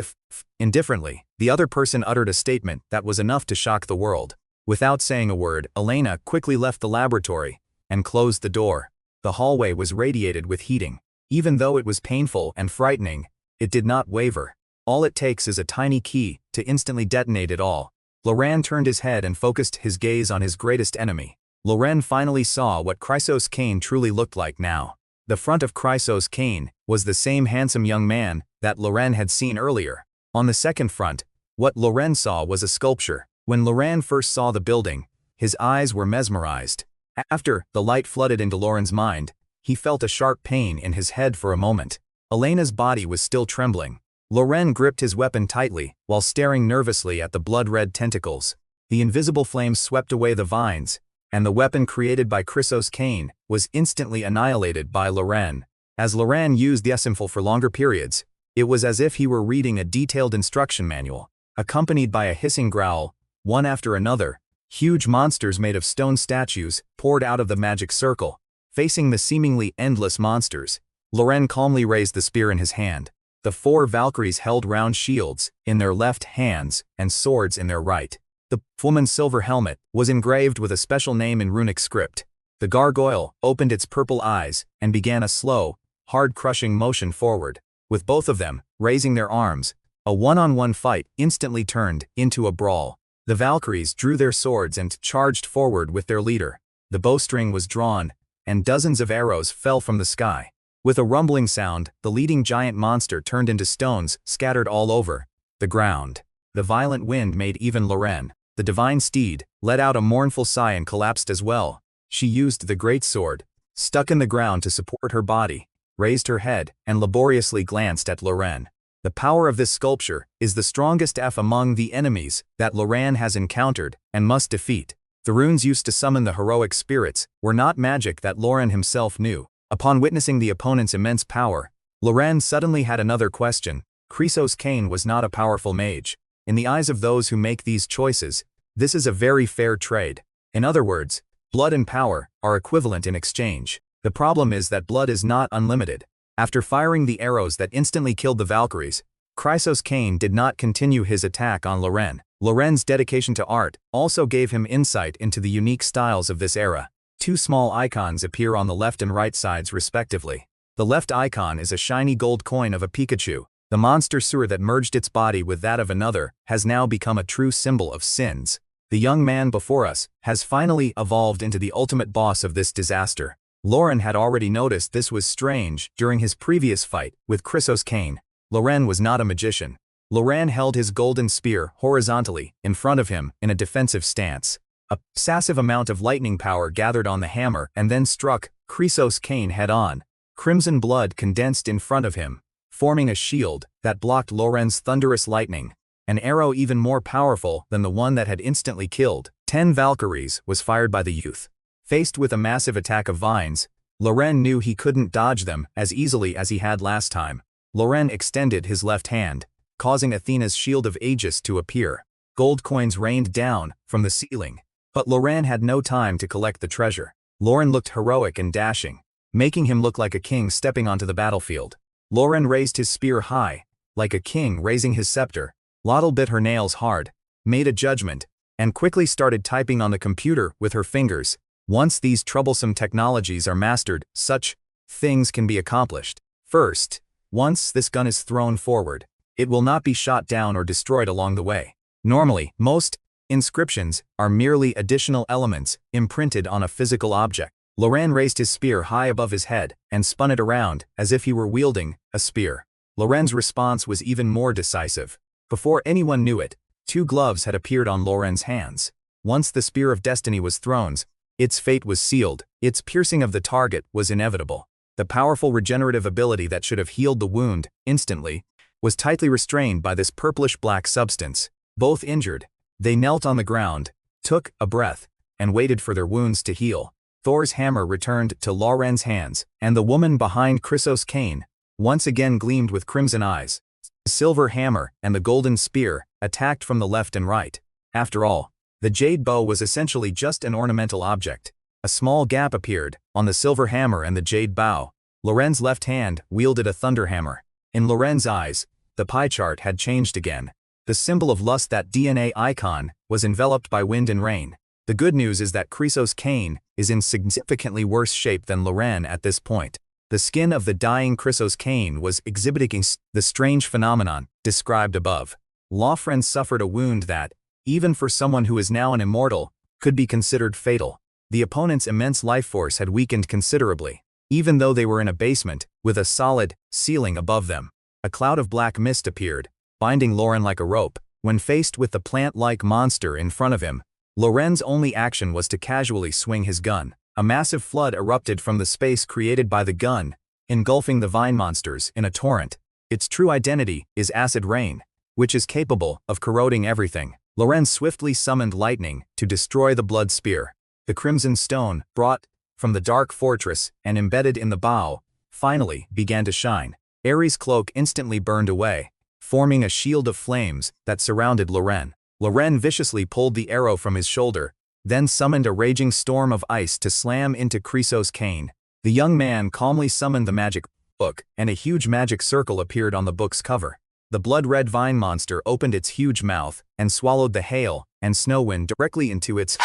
indifferently, the other person uttered a statement that was enough to shock the world. Without saying a word, Elena quickly left the laboratory and closed the door. The hallway was radiated with heating. Even though it was painful and frightening, it did not waver. All it takes is a tiny key to instantly detonate it all. Loren turned his head and focused his gaze on his greatest enemy. Loren finally saw what Chrysos Kane truly looked like now. The front of Chrysos Kane was the same handsome young man that Loren had seen earlier. On the second front, what Loren saw was a sculpture. When Loren first saw the building, his eyes were mesmerized. After the light flooded into Loren's mind, he felt a sharp pain in his head for a moment. Elena's body was still trembling. Loren gripped his weapon tightly while staring nervously at the blood-red tentacles. The invisible flames swept away the vines, and the weapon created by Chrysos Kane was instantly annihilated by Loren. As Loren used the symbol for longer periods, it was as if he were reading a detailed instruction manual. Accompanied by a hissing growl, one after another, huge monsters made of stone statues poured out of the magic circle. Facing the seemingly endless monsters, Loren calmly raised the spear in his hand. The 4 Valkyries held round shields in their left hands and swords in their right. The woman's silver helmet was engraved with a special name in runic script. The gargoyle opened its purple eyes and began a slow, hard-crushing motion forward. With both of them raising their arms, a one-on-one fight instantly turned into a brawl. The Valkyries drew their swords and charged forward with their leader. The bowstring was drawn, and dozens of arrows fell from the sky. With a rumbling sound, the leading giant monster turned into stones scattered all over the ground. The violent wind made even Loren, the divine steed, let out a mournful sigh and collapsed as well. She used the great sword, stuck in the ground to support her body, raised her head, and laboriously glanced at Loren. The power of this sculpture is the strongest among the enemies that Loren has encountered and must defeat. The runes used to summon the heroic spirits were not magic that Loren himself knew. Upon witnessing the opponent's immense power, Loren suddenly had another question. Chrysos Cain was not a powerful mage. In the eyes of those who make these choices, this is a very fair trade. In other words, blood and power are equivalent in exchange. The problem is that blood is not unlimited. After firing the arrows that instantly killed the Valkyries, Chrysos Cain did not continue his attack on Loren. Loren's dedication to art also gave him insight into the unique styles of this era. Two small icons appear on the left and right sides respectively. The left icon is a shiny gold coin of a Pikachu. The monster sewer that merged its body with that of another has now become a true symbol of sins. The young man before us has finally evolved into the ultimate boss of this disaster. Loren had already noticed this was strange during his previous fight with Chrysos Cain. Loren was not a magician. Loren held his golden spear horizontally in front of him in a defensive stance. A massive amount of lightning power gathered on the hammer and then struck Chrysos Cain head-on. Crimson blood condensed in front of him, forming a shield that blocked Loren's thunderous lightning. An arrow even more powerful than the one that had instantly killed 10 Valkyries was fired by the youth. Faced with a massive attack of vines, Loren knew he couldn't dodge them as easily as he had last time. Loren extended his left hand, causing Athena's shield of Aegis to appear. Gold coins rained down from the ceiling. But Loren had no time to collect the treasure. Loren looked heroic and dashing, making him look like a king stepping onto the battlefield. Loren raised his spear high, like a king raising his scepter. Lotte bit her nails hard, made a judgment, and quickly started typing on the computer with her fingers. Once these troublesome technologies are mastered, such things can be accomplished. First, once this gun is thrown forward, it will not be shot down or destroyed along the way. Normally, most inscriptions are merely additional elements imprinted on a physical object. Loren raised his spear high above his head and spun it around as if he were wielding a spear. Loren's response was even more decisive. Before anyone knew it, 2 gloves had appeared on Loren's hands. Once the Spear of Destiny was thrown, its fate was sealed. Its piercing of the target was inevitable. The powerful regenerative ability that should have healed the wound instantly was tightly restrained by this purplish-black substance. Both injured, they knelt on the ground, took a breath, and waited for their wounds to heal. Thor's hammer returned to Loren's hands, and the woman behind Chrysos Cain once again gleamed with crimson eyes. The silver hammer and the golden spear attacked from the left and right. After all, the jade bow was essentially just an ornamental object. A small gap appeared on the silver hammer and the jade bow. Loren's left hand wielded a thunder hammer. In Loren's eyes, the pie chart had changed again. The symbol of lust, that DNA icon, was enveloped by wind and rain. The good news is that Chrysos Cain is in significantly worse shape than Loren at this point. The skin of the dying Chrysos Cain was exhibiting the strange phenomenon described above. Loren suffered a wound that, even for someone who is now an immortal, could be considered fatal. The opponent's immense life force had weakened considerably, even though they were in a basement with a solid ceiling above them. A cloud of black mist appeared, binding Loren like a rope. When faced with the plant-like monster in front of him, Loren's only action was to casually swing his gun. A massive flood erupted from the space created by the gun, engulfing the vine monsters in a torrent. Its true identity is acid rain, which is capable of corroding everything. Loren swiftly summoned lightning to destroy the blood spear. The crimson stone, brought from the dark fortress and embedded in the bow, finally began to shine. Ares' cloak instantly burned away, forming a shield of flames that surrounded Loren. Loren viciously pulled the arrow from his shoulder, then summoned a raging storm of ice to slam into Chrysos Cain. The young man calmly summoned the magic book, and a huge magic circle appeared on the book's cover. The blood-red vine monster opened its huge mouth and swallowed the hail and snow wind directly into its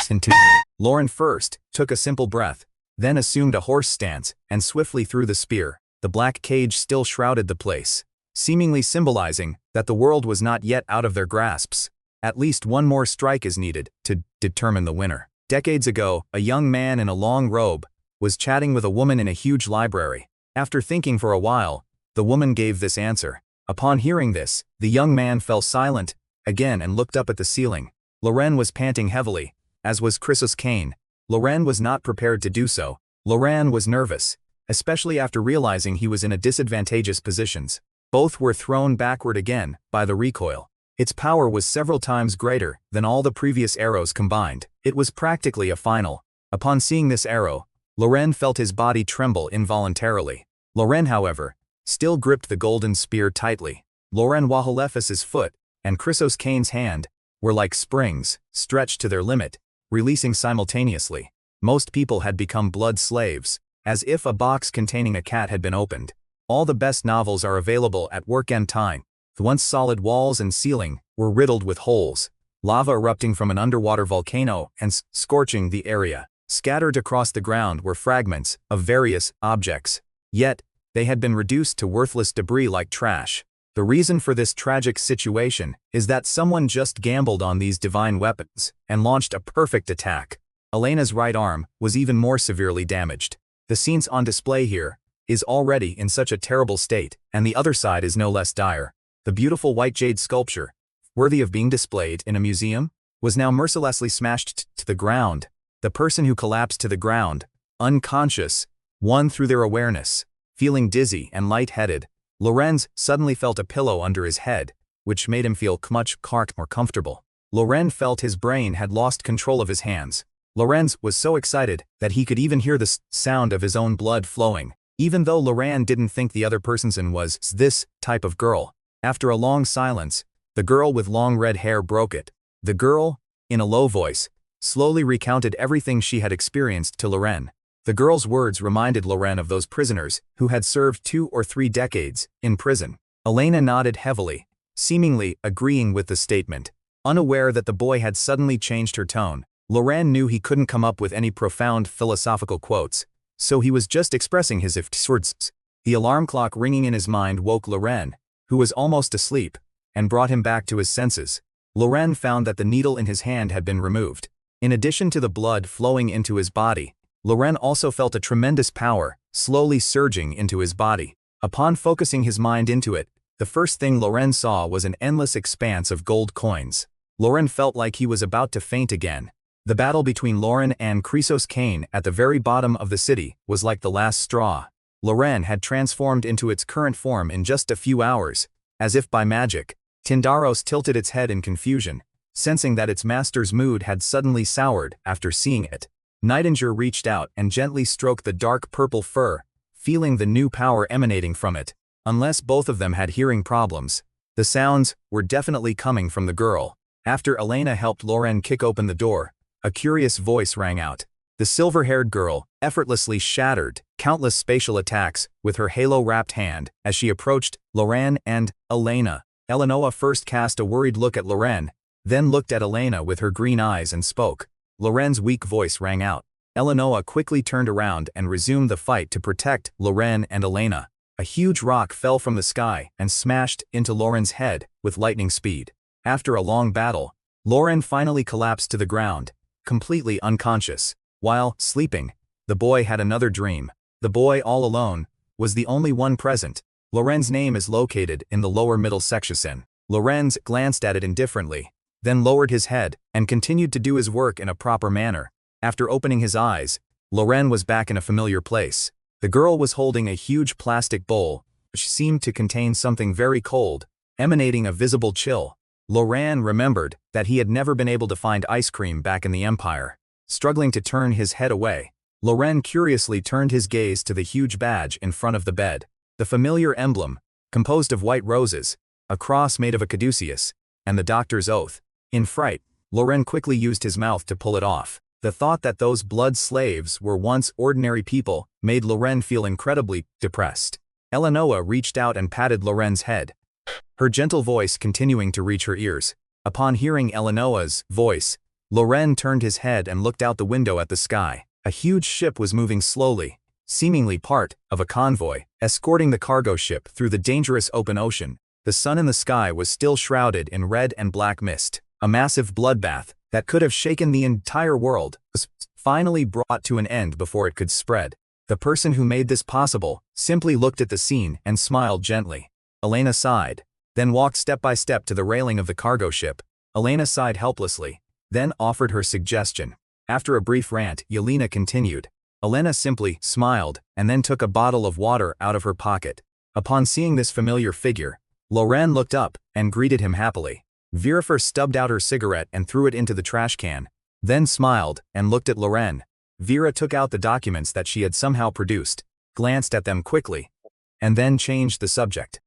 Loren first took a simple breath, then assumed a horse stance and swiftly threw the spear. The black cage still shrouded the place, seemingly symbolizing that the world was not yet out of their grasps. At least one more strike is needed to determine the winner. Decades ago, a young man in a long robe was chatting with a woman in a huge library. After thinking for a while, the woman gave this answer. Upon hearing this, the young man fell silent again and looked up at the ceiling. Loren was panting heavily, as was Chrysos Cain. Loren was not prepared to do so. Loren was nervous, especially after realizing he was in a disadvantageous position. Both were thrown backward again by the recoil. Its power was several times greater than all the previous arrows combined. It was practically a final. Upon seeing this arrow, Loren felt his body tremble involuntarily. Loren, however, still gripped the golden spear tightly. Loren Wahalefis's foot and Chrysos Kane's hand were like springs, stretched to their limit, releasing simultaneously. Most people had become blood slaves, as if a box containing a cat had been opened. All the best novels are available at work and time. The once solid walls and ceiling were riddled with holes, lava erupting from an underwater volcano and scorching the area. Scattered across the ground were fragments of various objects. Yet, they had been reduced to worthless debris like trash. The reason for this tragic situation is that someone just gambled on these divine weapons and launched a perfect attack. Elena's right arm was even more severely damaged. The scenes on display here is already in such a terrible state, and the other side is no less dire. The beautiful white jade sculpture, worthy of being displayed in a museum, was now mercilessly smashed to the ground. The person who collapsed to the ground, unconscious, won through their awareness. Feeling dizzy and lightheaded, Lorenz suddenly felt a pillow under his head, which made him feel much more comfortable. Loren felt his brain had lost control of his hands. Lorenz was so excited that he could even hear the sound of his own blood flowing, even though Loren didn't think the other person was this type of girl. After a long silence, the girl with long red hair broke it. The girl, in a low voice, slowly recounted everything she had experienced to Loren. The girl's words reminded Loren of those prisoners who had served 2 or 3 decades in prison. Elena nodded heavily, seemingly agreeing with the statement. Unaware that the boy had suddenly changed her tone, Loren knew he couldn't come up with any profound philosophical quotes, so he was just expressing his words. The alarm clock ringing in his mind woke Loren, who was almost asleep, and brought him back to his senses. Loren found that the needle in his hand had been removed. In addition to the blood flowing into his body, Loren also felt a tremendous power slowly surging into his body. Upon focusing his mind into it, the first thing Loren saw was an endless expanse of gold coins. Loren felt like he was about to faint again. The battle between Loren and Chrysos Kane at the very bottom of the city was like the last straw. Loren had transformed into its current form in just a few hours. As if by magic, Tindaros tilted its head in confusion, sensing that its master's mood had suddenly soured after seeing it. Nightinger reached out and gently stroked the dark purple fur, feeling the new power emanating from it. Unless both of them had hearing problems, the sounds were definitely coming from the girl. After Elena helped Loren kick open the door, a curious voice rang out. The silver-haired girl effortlessly shattered countless spatial attacks with her halo-wrapped hand as she approached Loren and Elena. Eleanor first cast a worried look at Loren, then looked at Elena with her green eyes and spoke. Loren's weak voice rang out. Eleanor quickly turned around and resumed the fight to protect Loren and Elena. A huge rock fell from the sky and smashed into Loren's head with lightning speed. After a long battle, Loren finally collapsed to the ground, completely unconscious. While sleeping, the boy had another dream. The boy, all alone, was the only one present. Loren's name is located in the lower middle section. Lorenz glanced at it indifferently, then lowered his head and continued to do his work in a proper manner. After opening his eyes, Loren was back in a familiar place. The girl was holding a huge plastic bowl, which seemed to contain something very cold, emanating a visible chill. Loren remembered that he had never been able to find ice cream back in the Empire. Struggling to turn his head away, Loren curiously turned his gaze to the huge badge in front of the bed. The familiar emblem, composed of white roses, a cross made of a caduceus, and the doctor's oath. In fright, Loren quickly used his mouth to pull it off. The thought that those blood slaves were once ordinary people made Loren feel incredibly depressed. Eleanor reached out and patted Loren's head, her gentle voice continuing to reach her ears. Upon hearing Eleanor's voice, Loren turned his head and looked out the window at the sky. A huge ship was moving slowly, seemingly part of a convoy, escorting the cargo ship through the dangerous open ocean. The sun in the sky was still shrouded in red and black mist. A massive bloodbath that could have shaken the entire world was finally brought to an end before it could spread. The person who made this possible simply looked at the scene and smiled gently. Elena sighed, then walked step by step to the railing of the cargo ship. Elena sighed helplessly, then offered her suggestion. After a brief rant, Yelena continued. Elena simply smiled and then took a bottle of water out of her pocket. Upon seeing this familiar figure, Loren looked up and greeted him happily. Virifer stubbed out her cigarette and threw it into the trash can, then smiled and looked at Loren. Vera took out the documents that she had somehow produced, glanced at them quickly, and then changed the subject.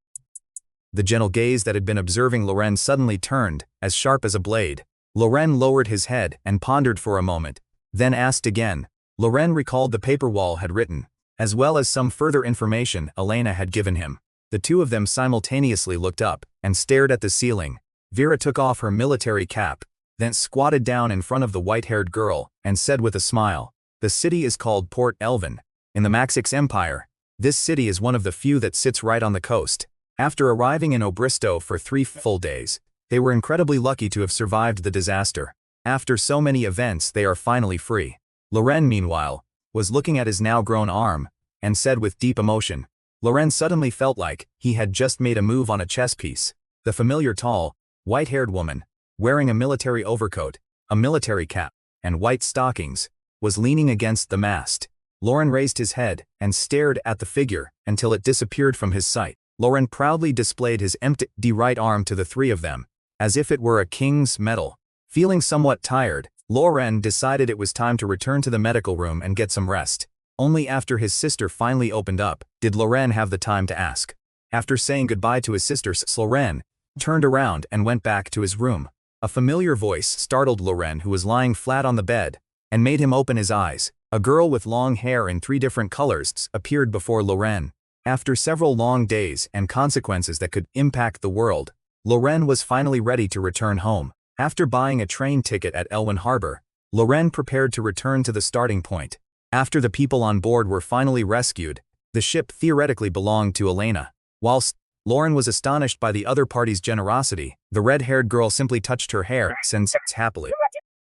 The gentle gaze that had been observing Loren suddenly turned, as sharp as a blade. Loren lowered his head and pondered for a moment, then asked again. Loren recalled the paper Wall had written, as well as some further information Elena had given him. The two of them simultaneously looked up and stared at the ceiling. Vera took off her military cap, then squatted down in front of the white-haired girl and said with a smile, "The city is called Port Elven. In the Maxix Empire, this city is one of the few that sits right on the coast. After arriving in Obristo for 3 full days, they were incredibly lucky to have survived the disaster. After so many events, they are finally free." Loren, meanwhile, was looking at his now-grown arm, and said with deep emotion. Loren suddenly felt like he had just made a move on a chess piece. The familiar tall, white-haired woman, wearing a military overcoat, a military cap, and white stockings, was leaning against the mast. Loren raised his head and stared at the figure until it disappeared from his sight. Loren proudly displayed his empty right arm to the three of them, as if it were a king's medal. Feeling somewhat tired, Loren decided it was time to return to the medical room and get some rest. Only after his sister finally opened up did Loren have the time to ask. After saying goodbye to his sister, Loren turned around and went back to his room. A familiar voice startled Loren, who was lying flat on the bed, and made him open his eyes. A girl with long hair in 3 different colors appeared before Loren. After several long days and consequences that could impact the world, Loren was finally ready to return home. After buying a train ticket at Elwyn Harbor, Loren prepared to return to the starting point. After the people on board were finally rescued, the ship theoretically belonged to Elena. Whilst Loren was astonished by the other party's generosity, the red-haired girl simply touched her hair and said happily.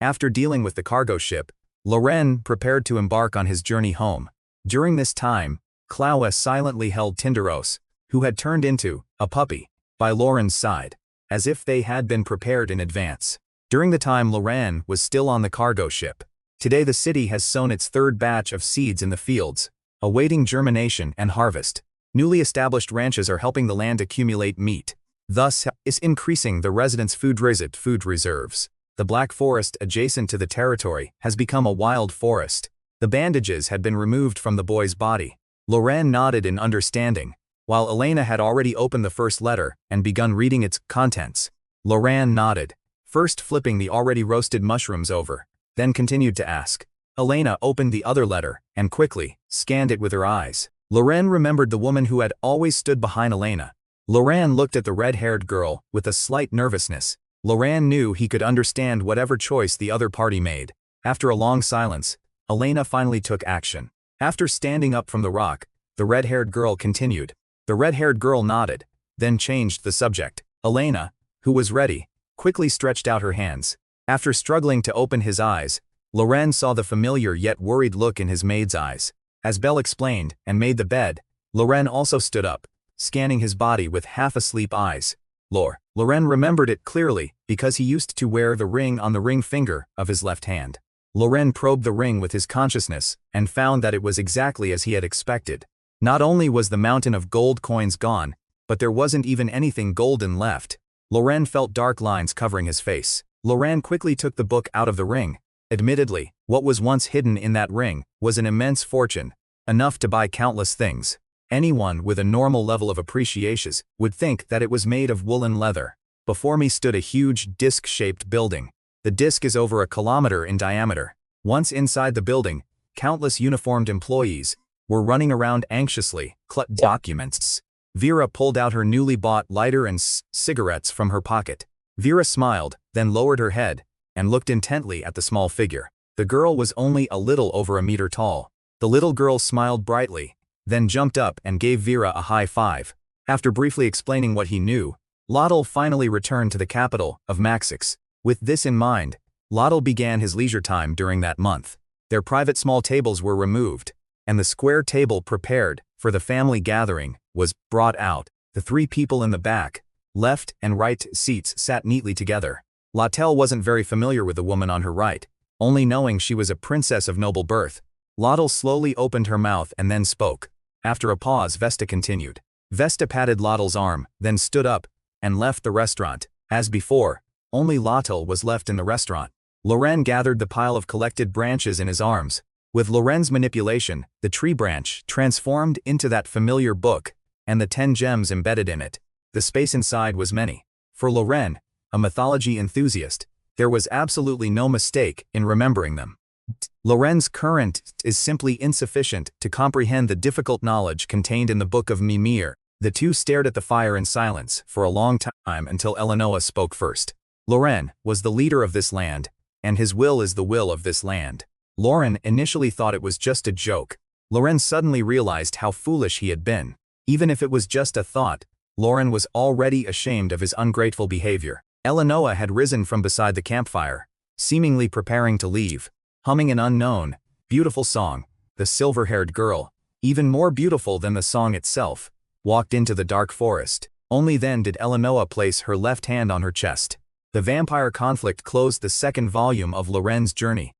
After dealing with the cargo ship, Loren prepared to embark on his journey home. During this time, Klaue silently held Tinderos, who had turned into a puppy, by Loren's side, as if they had been prepared in advance. During the time Loren was still on the cargo ship, today the city has sown its 3rd batch of seeds in the fields, awaiting germination and harvest. Newly established ranches are helping the land accumulate meat, thus is increasing the residents' food reserves. The Black Forest adjacent to the territory has become a wild forest. The bandages had been removed from the boy's body. Loren nodded in understanding, while Elena had already opened the first letter and begun reading its contents. Loren nodded, first flipping the already roasted mushrooms over, then continued to ask. Elena opened the other letter and quickly scanned it with her eyes. Loren remembered the woman who had always stood behind Elena. Loren looked at the red-haired girl with a slight nervousness. Loren knew he could understand whatever choice the other party made. After a long silence, Elena finally took action. After standing up from the rock, the red-haired girl continued. The red-haired girl nodded, then changed the subject. Elena, who was ready, quickly stretched out her hands. After struggling to open his eyes, Loren saw the familiar yet worried look in his maid's eyes. As Belle explained and made the bed, Loren also stood up, scanning his body with half-asleep eyes. Loren remembered it clearly because he used to wear the ring on the ring finger of his left hand. Loren probed the ring with his consciousness and found that it was exactly as he had expected. Not only was the mountain of gold coins gone, but there wasn't even anything golden left. Loren felt dark lines covering his face. Loren quickly took the book out of the ring. Admittedly, what was once hidden in that ring was an immense fortune, enough to buy countless things. Anyone with a normal level of appreciation would think that it was made of woolen leather. Before me stood a huge disc-shaped building. The disc is over 1 kilometer in diameter. Once inside the building, countless uniformed employees were running around anxiously, clutching documents. Vera pulled out her newly bought lighter and cigarettes from her pocket. Vera smiled, then lowered her head, and looked intently at the small figure. The girl was only a little over a meter tall. The little girl smiled brightly, then jumped up and gave Vera a high five. After briefly explaining what he knew, Lottl finally returned to the capital of Maxix. With this in mind, Lottl began his leisure time during that month. Their private small tables were removed, and the square table prepared for the family gathering was brought out. The 3 people in the back, left and right seats sat neatly together. Lottl wasn't very familiar with the woman on her right, only knowing she was a princess of noble birth. Lottl slowly opened her mouth and then spoke. After a pause, Vesta continued. Vesta patted Lottl's arm, then stood up and left the restaurant. As before, only Lottl was left in the restaurant. Loren gathered the pile of collected branches in his arms, With Loren's manipulation, the tree branch transformed into that familiar book, and the 10 gems embedded in it. The space inside was many. For Loren, a mythology enthusiast, there was absolutely no mistake in remembering them. Loren's current is simply insufficient to comprehend the difficult knowledge contained in the Book of Mimir. The two stared at the fire in silence for a long time until Eleanor spoke first. Loren was the leader of this land, and his will is the will of this land. Loren initially thought it was just a joke. Loren suddenly realized how foolish he had been. Even if it was just a thought, Loren was already ashamed of his ungrateful behavior. Eleanor had risen from beside the campfire, seemingly preparing to leave, humming an unknown, beautiful song. The silver-haired girl, even more beautiful than the song itself, walked into the dark forest. Only then did Eleanor place her left hand on her chest. The vampire conflict closed the second volume of Loren's journey.